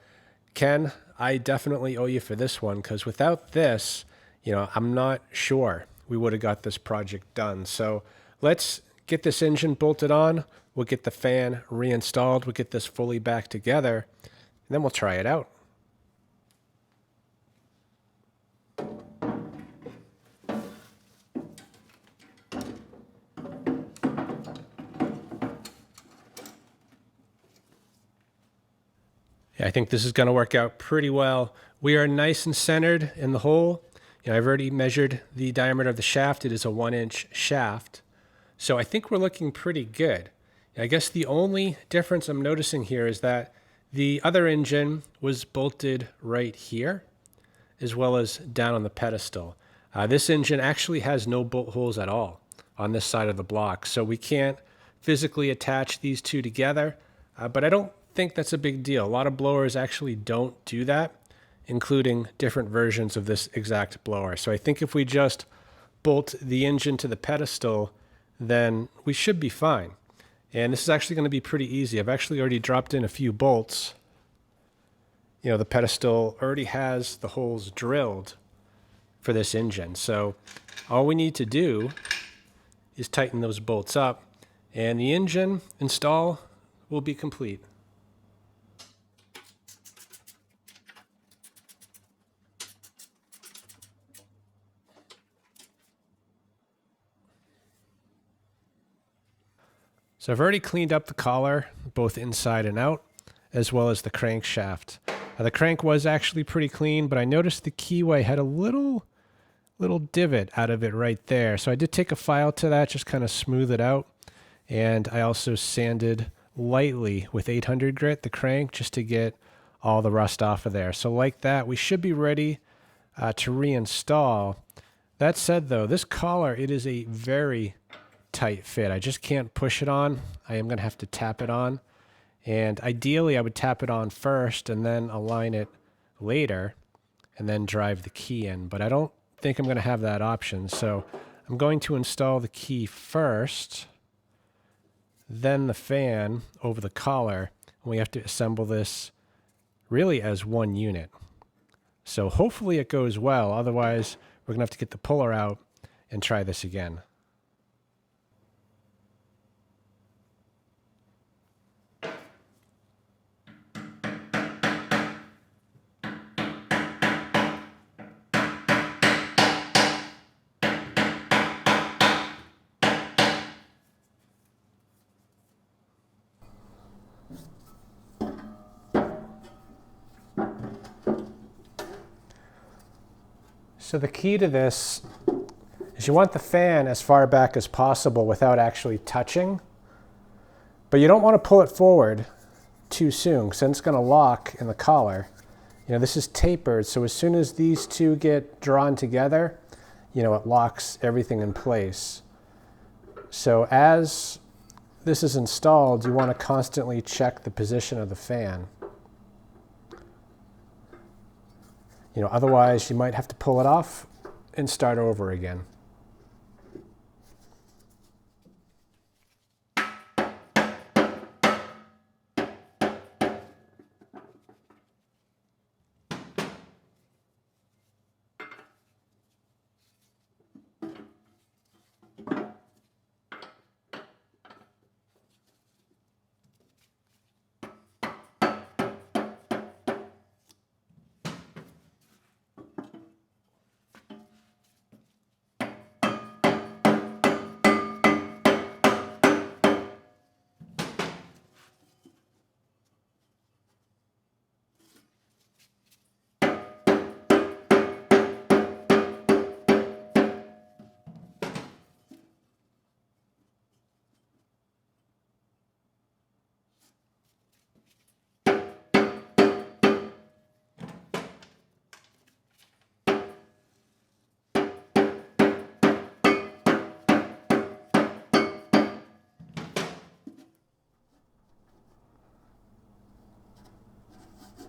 A: Ken, I definitely owe you for this one, because without this, you know, I'm not sure we would have got this project done. So let's get this engine bolted on. We'll get the fan reinstalled. We'll get this fully back together, and then we'll try it out. Yeah, I think this is going to work out pretty well. We are nice and centered in the hole. You know, I've already measured the diameter of the shaft. It is a 1-inch shaft. So I think we're looking pretty good. I guess the only difference I'm noticing here is that the other engine was bolted right here, as well as down on the pedestal. This engine actually has no bolt holes at all on this side of the block. So we can't physically attach these two together, but I don't think that's a big deal. A lot of blowers actually don't do that, including different versions of this exact blower. So I think if we just bolt the engine to the pedestal, then we should be fine. And this is actually going to be pretty easy. I've actually already dropped in a few bolts. You know, the pedestal already has the holes drilled for this engine. So all we need to do is tighten those bolts up, and the engine install will be complete. So I've already cleaned up the collar, both inside and out, as well as the crankshaft. The crank was actually pretty clean, but I noticed the keyway had a little divot out of it right there. So I did take a file to that, just kind of smooth it out. And I also sanded lightly with 800 grit the crank just to get all the rust off of there. So like that, we should be ready to reinstall. That said though, this collar, it is a very tight fit. I just can't push it on. I am going to have to tap it on. And ideally I would tap it on first and then align it later and then drive the key in. But I don't think I'm going to have that option. So I'm going to install the key first, then the fan over the collar. And we have to assemble this really as one unit. So hopefully it goes well. Otherwise, we're going to have to get the puller out and try this again. So the key to this is you want the fan as far back as possible without actually touching, but you don't want to pull it forward too soon since it's going to lock in the collar. You know, this is tapered, so as soon as these two get drawn together, you know, it locks everything in place. So as this is installed, you want to constantly check the position of the fan. Otherwise you might have to pull it off and start over again.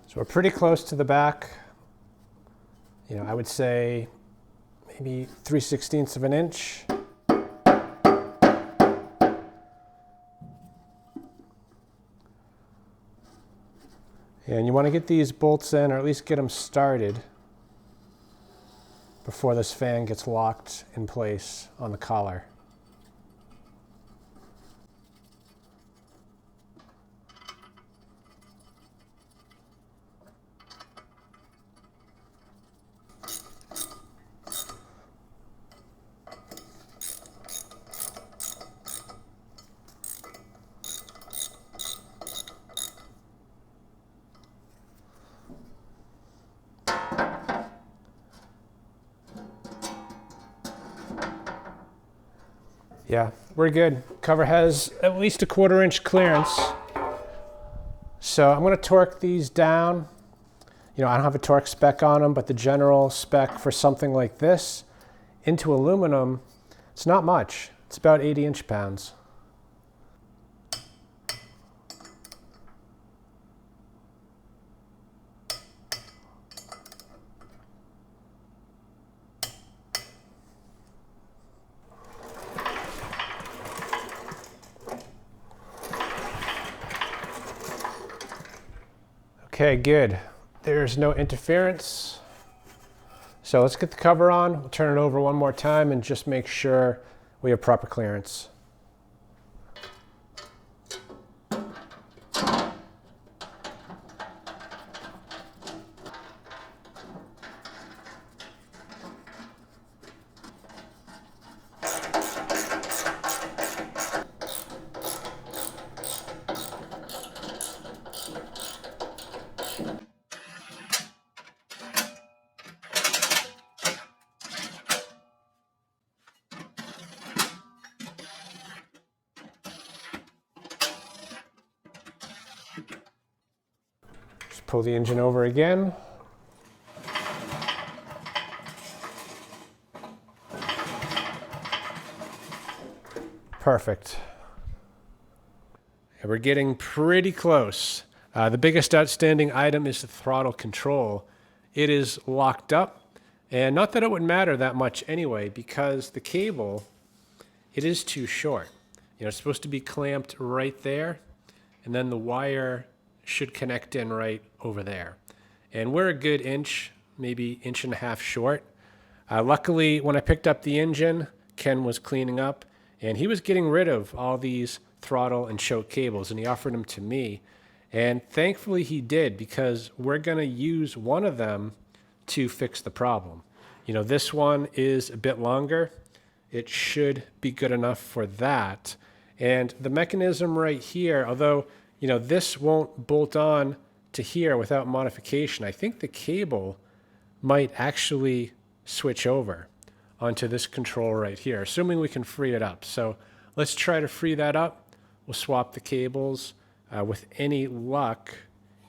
A: So we're pretty close to the back. I would say maybe 3/16 of an inch. And you want to get these bolts in, or at least get them started before this fan gets locked in place on the collar. Yeah, we're good. Cover has at least a 1/4 inch clearance. So I'm going to torque these down. I don't have a torque spec on them, but the general spec for something like this into aluminum, it's not much. It's about 80 inch-pounds. Okay, good. There's no interference. So let's get the cover on. We'll turn it over one more time and just make sure we have proper clearance. Just pull the engine over again. Perfect. And we're getting pretty close. The biggest outstanding item is the throttle control. It is locked up, and not that it would matter that much anyway, because the cable, it is too short. It's supposed to be clamped right there, and then the wire should connect in right over there. And we're a good inch, maybe 1.5 inches short. Luckily, when I picked up the engine, Ken was cleaning up, and he was getting rid of all these throttle and choke cables, and he offered them to me. And thankfully he did, because we're going to use one of them to fix the problem. This one is a bit longer. It should be good enough for that. And the mechanism right here, although, this won't bolt on to here without modification, I think the cable might actually switch over onto this control right here, assuming we can free it up. So let's try to free that up. We'll swap the cables. With any luck,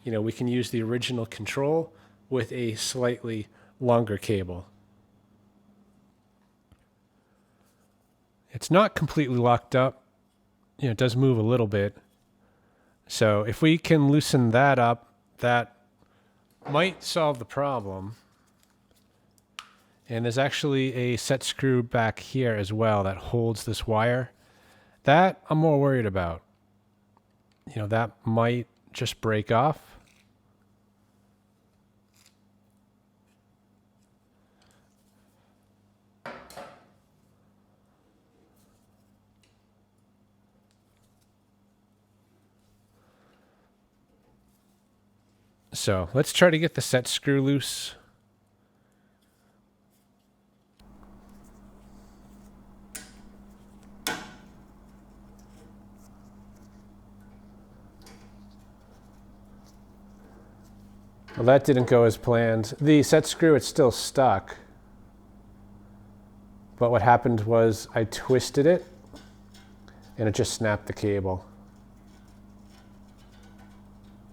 A: we can use the original control with a slightly longer cable. It's not completely locked up. it does move a little bit. So if we can loosen that up, that might solve the problem. And there's actually a set screw back here as well that holds this wire. That I'm more worried about. That might just break off. So let's try to get the set screw loose. Well, that didn't go as planned. The set screw, it's still stuck. But what happened was I twisted it and it just snapped the cable.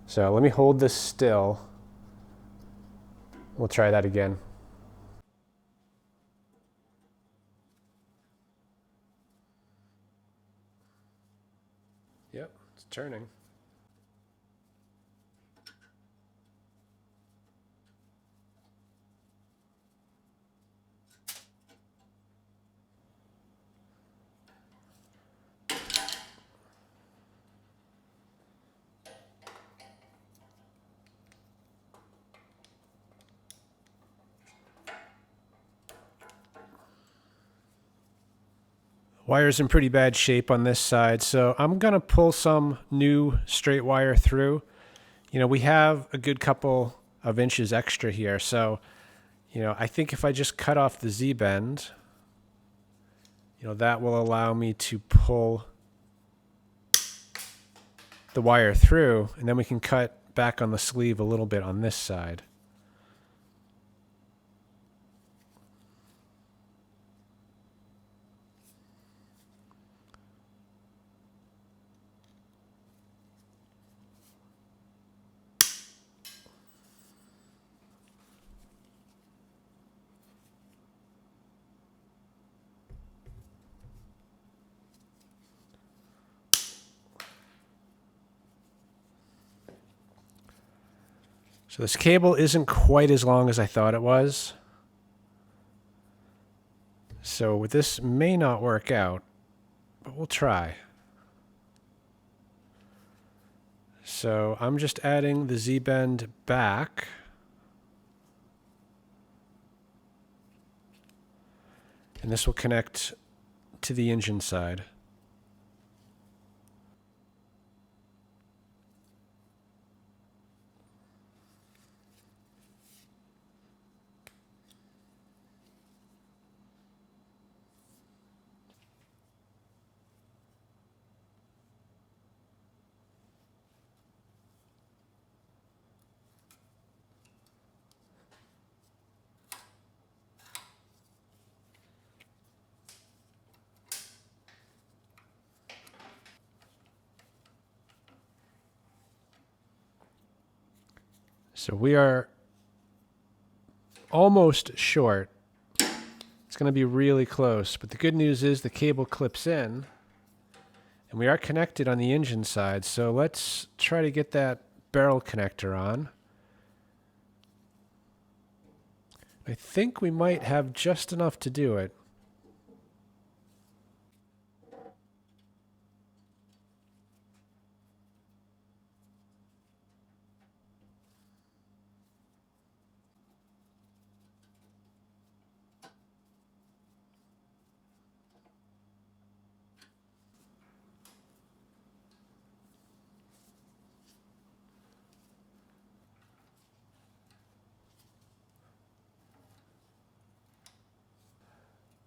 A: So let me hold this still. We'll try that again. Yep, it's turning. Wire's in pretty bad shape on this side, so I'm going to pull some new straight wire through. We have a good couple of inches extra here, so, I think if I just cut off the Z-bend, that will allow me to pull the wire through, and then we can cut back on the sleeve a little bit on this side. So this cable isn't quite as long as I thought it was. So this may not work out, but we'll try. So I'm just adding the Z-bend back. And this will connect to the engine side. So we are almost short. It's going to be really close, but the good news is the cable clips in, and we are connected on the engine side. So let's try to get that barrel connector on. I think we might have just enough to do it.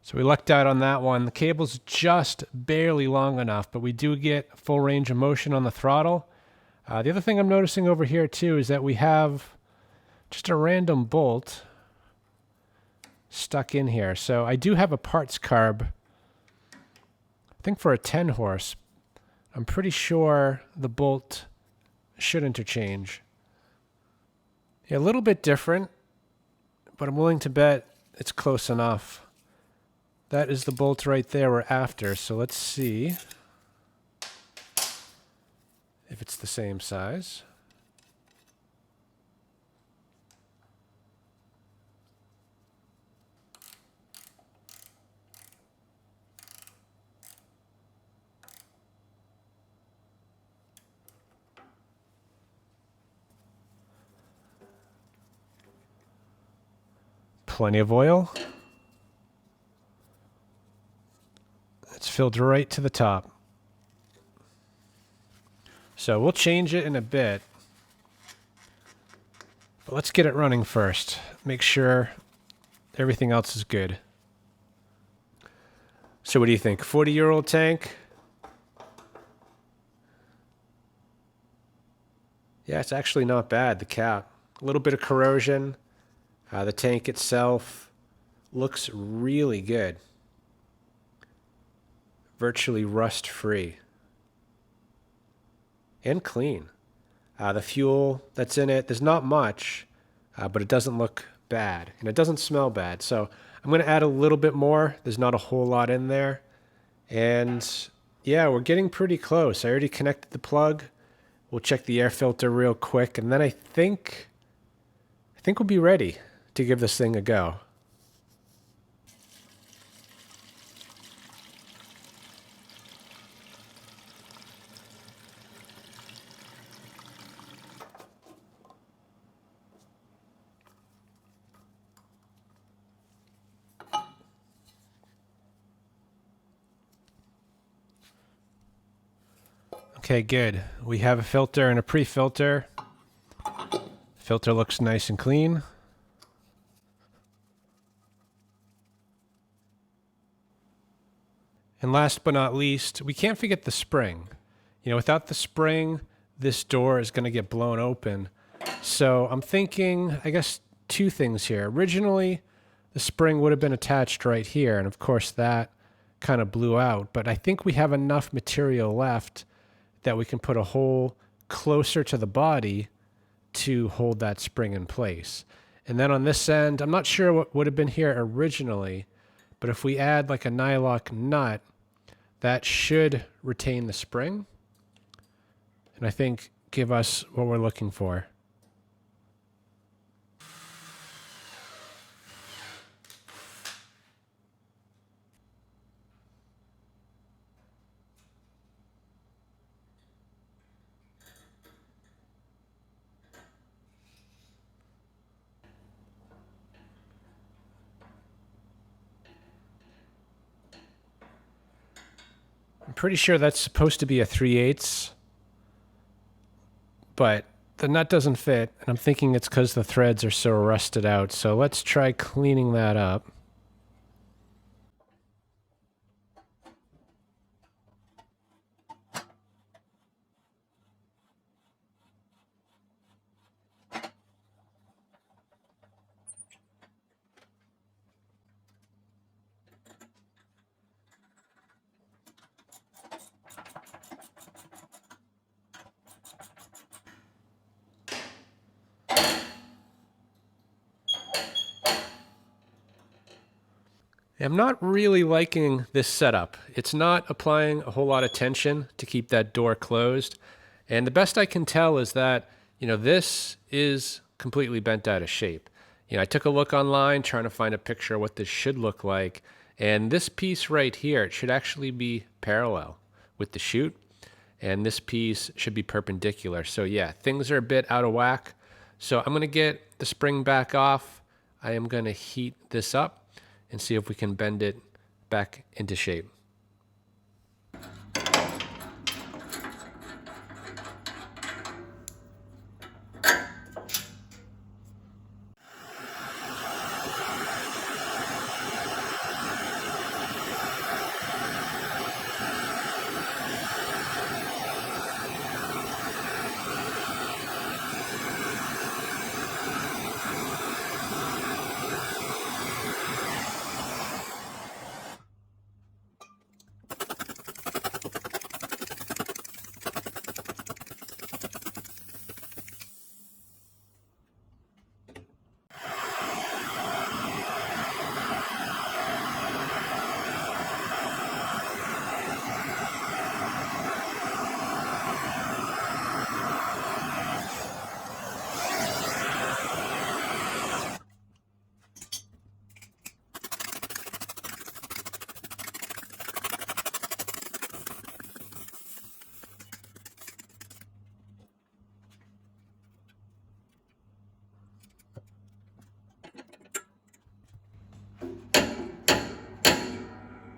A: So we lucked out on that one. The cable's just barely long enough, but we do get full range of motion on the throttle. The other thing I'm noticing over here too is that we have just a random bolt stuck in here. So I do have a parts carb, I think for a 10 horse. I'm pretty sure the bolt should interchange. Yeah, a little bit different, but I'm willing to bet it's close enough. That is the bolt right there we're after, so let's see. if it's the same size. Plenty of oil. It's filled right to the top. So we'll change it in a bit. But let's get it running first. Make sure everything else is good. So what do you think? 40-year-old tank? Yeah, it's actually not bad, the cap. A little bit of corrosion. The tank itself looks really good. Virtually rust-free. And clean. The fuel that's in it, there's not much, but it doesn't look bad. And it doesn't smell bad. So I'm going to add a little bit more. There's not a whole lot in there. And yeah, we're getting pretty close. I already connected the plug. We'll check the air filter real quick. And then I think we'll be ready to give this thing a go. Okay, good. We have a filter and a pre-filter. Filter looks nice and clean. And last but not least, we can't forget the spring. You know, without the spring, this door is going to get blown open. So I'm thinking, I guess, two things here. Originally, the spring would have been attached right here, and of course that kind of blew out. But I think we have enough material left that we can put a hole closer to the body to hold that spring in place. And then on this end, I'm not sure what would have been here originally, but if we add like a nylock nut, that should retain the spring and I think give us what we're looking for. I'm pretty sure that's supposed to be a 3/8, but the nut doesn't fit, and I'm thinking it's because the threads are so rusted out. So let's try cleaning that up. I'm not really liking this setup. It's not applying a whole lot of tension to keep that door closed. And the best I can tell is that, this is completely bent out of shape. I took a look online trying to find a picture of what this should look like. And this piece right here, it should actually be parallel with the chute. And this piece should be perpendicular. So yeah, things are a bit out of whack. So I'm going to get the spring back off. I am going to heat this up and see if we can bend it back into shape.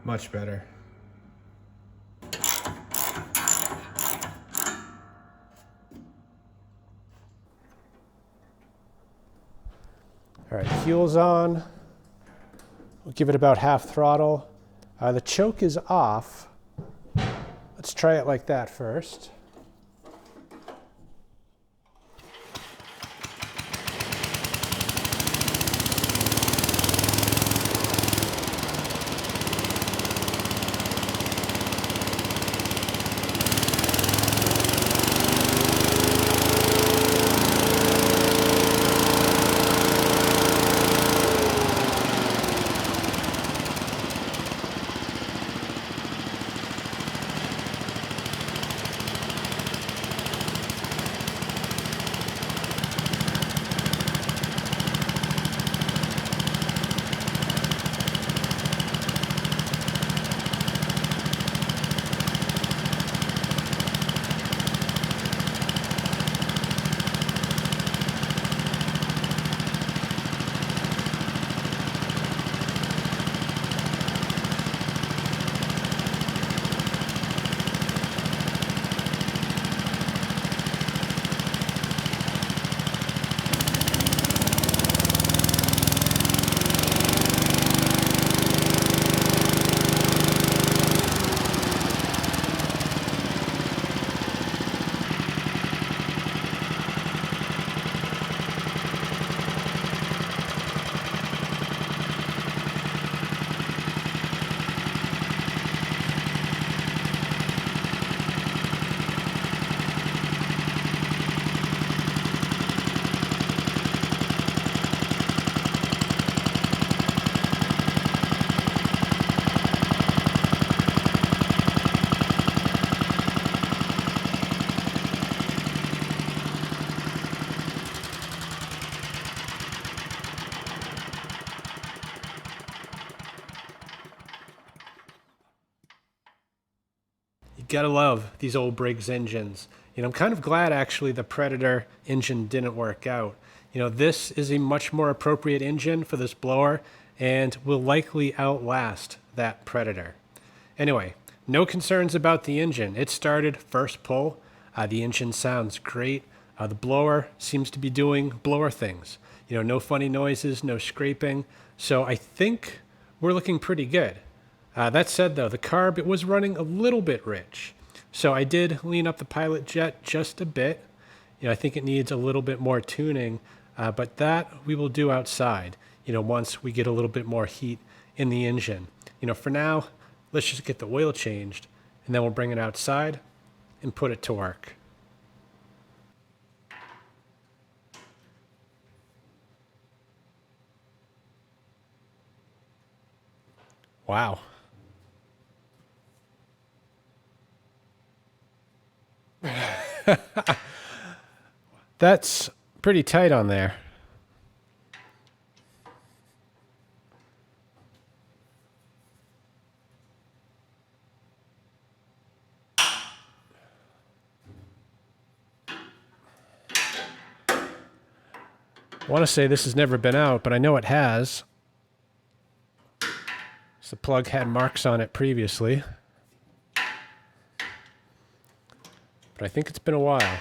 A: Much better. All right, fuel's on. We'll give it about half throttle. The choke is off. Let's try it like that first. Gotta love these old Briggs engines. I'm kind of glad actually the Predator engine didn't work out. This is a much more appropriate engine for this blower and will likely outlast that Predator. Anyway, no concerns about the engine. It started first pull. The engine sounds great. The blower seems to be doing blower things. No funny noises, no scraping. So I think we're looking pretty good. That said, though, the carb, it was running a little bit rich. So I did lean up the pilot jet just a bit. I think it needs a little bit more tuning, but that we will do outside, once we get a little bit more heat in the engine. For now, let's just get the oil changed, and then we'll bring it outside and put it to work. Wow. That's pretty tight on there. I want to say this has never been out, but I know it has. The plug had marks on it previously. But I think it's been a while.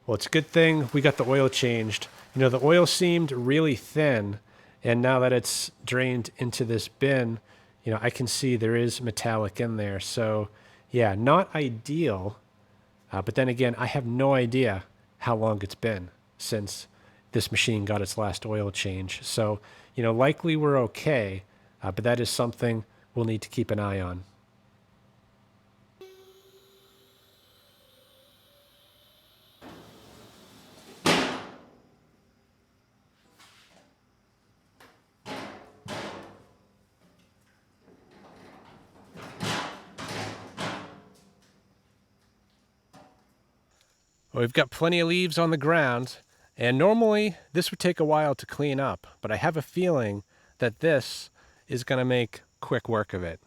A: Well, it's a good thing we got the oil changed. The oil seemed really thin, and now that it's drained into this bin, I can see there is metallic in there. So, yeah, not ideal. But then again, I have no idea how long it's been since this machine got its last oil change. So, likely we're okay, but that is something we'll need to keep an eye on. Well, we've got plenty of leaves on the ground, and normally this would take a while to clean up, but I have a feeling that this is going to make quick work of it.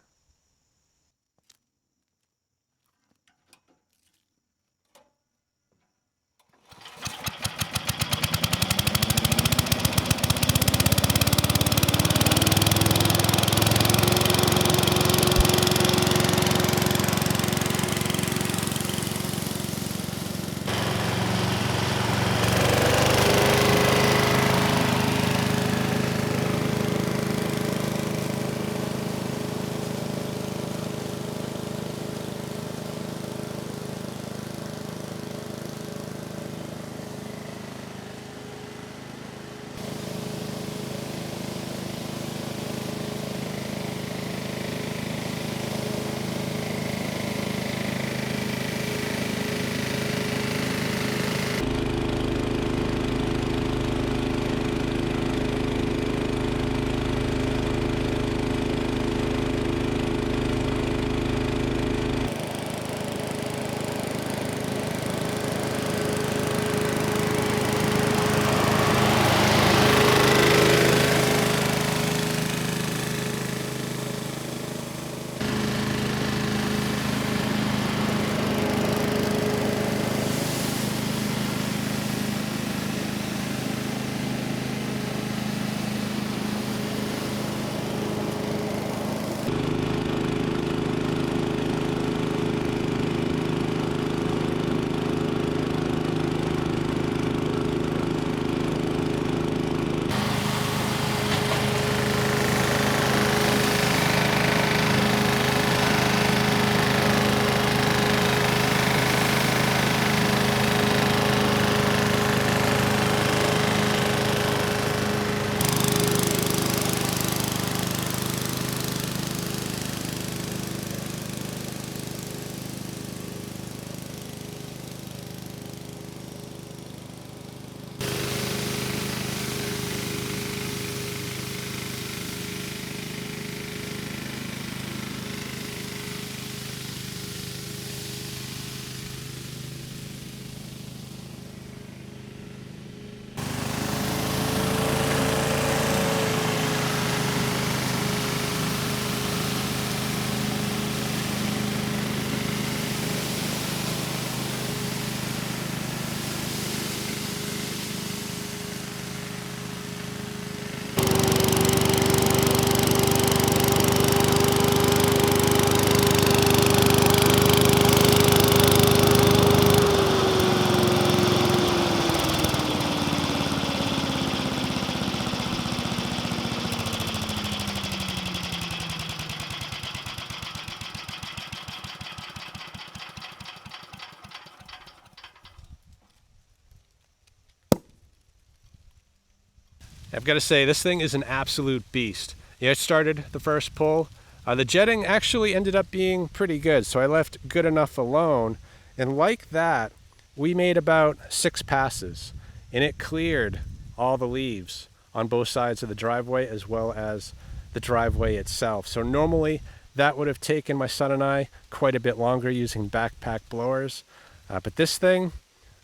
A: I've got to say, this thing is an absolute beast. Yeah, I started the first pull. The jetting actually ended up being pretty good, so I left good enough alone. And like that, we made about 6 passes, and it cleared all the leaves on both sides of the driveway as well as the driveway itself. So normally that would have taken my son and I quite a bit longer using backpack blowers, but this thing,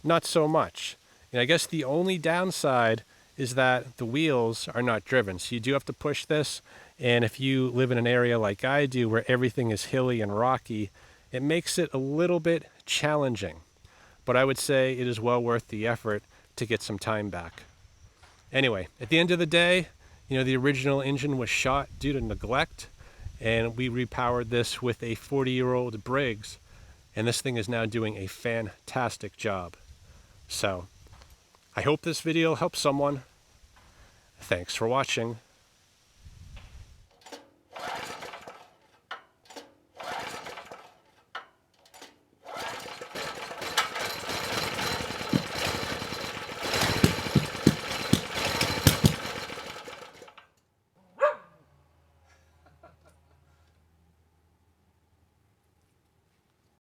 A: not so much. And I guess the only downside is that the wheels are not driven. So you do have to push this, and if you live in an area like I do where everything is hilly and rocky, it makes it a little bit challenging. But I would say it is well worth the effort to get some time back. Anyway, at the end of the day, you know, the original engine was shot due to neglect, and we repowered this with a 40-year-old Briggs, and this thing is now doing a fantastic job. So I hope this video helps someone. Thanks for watching.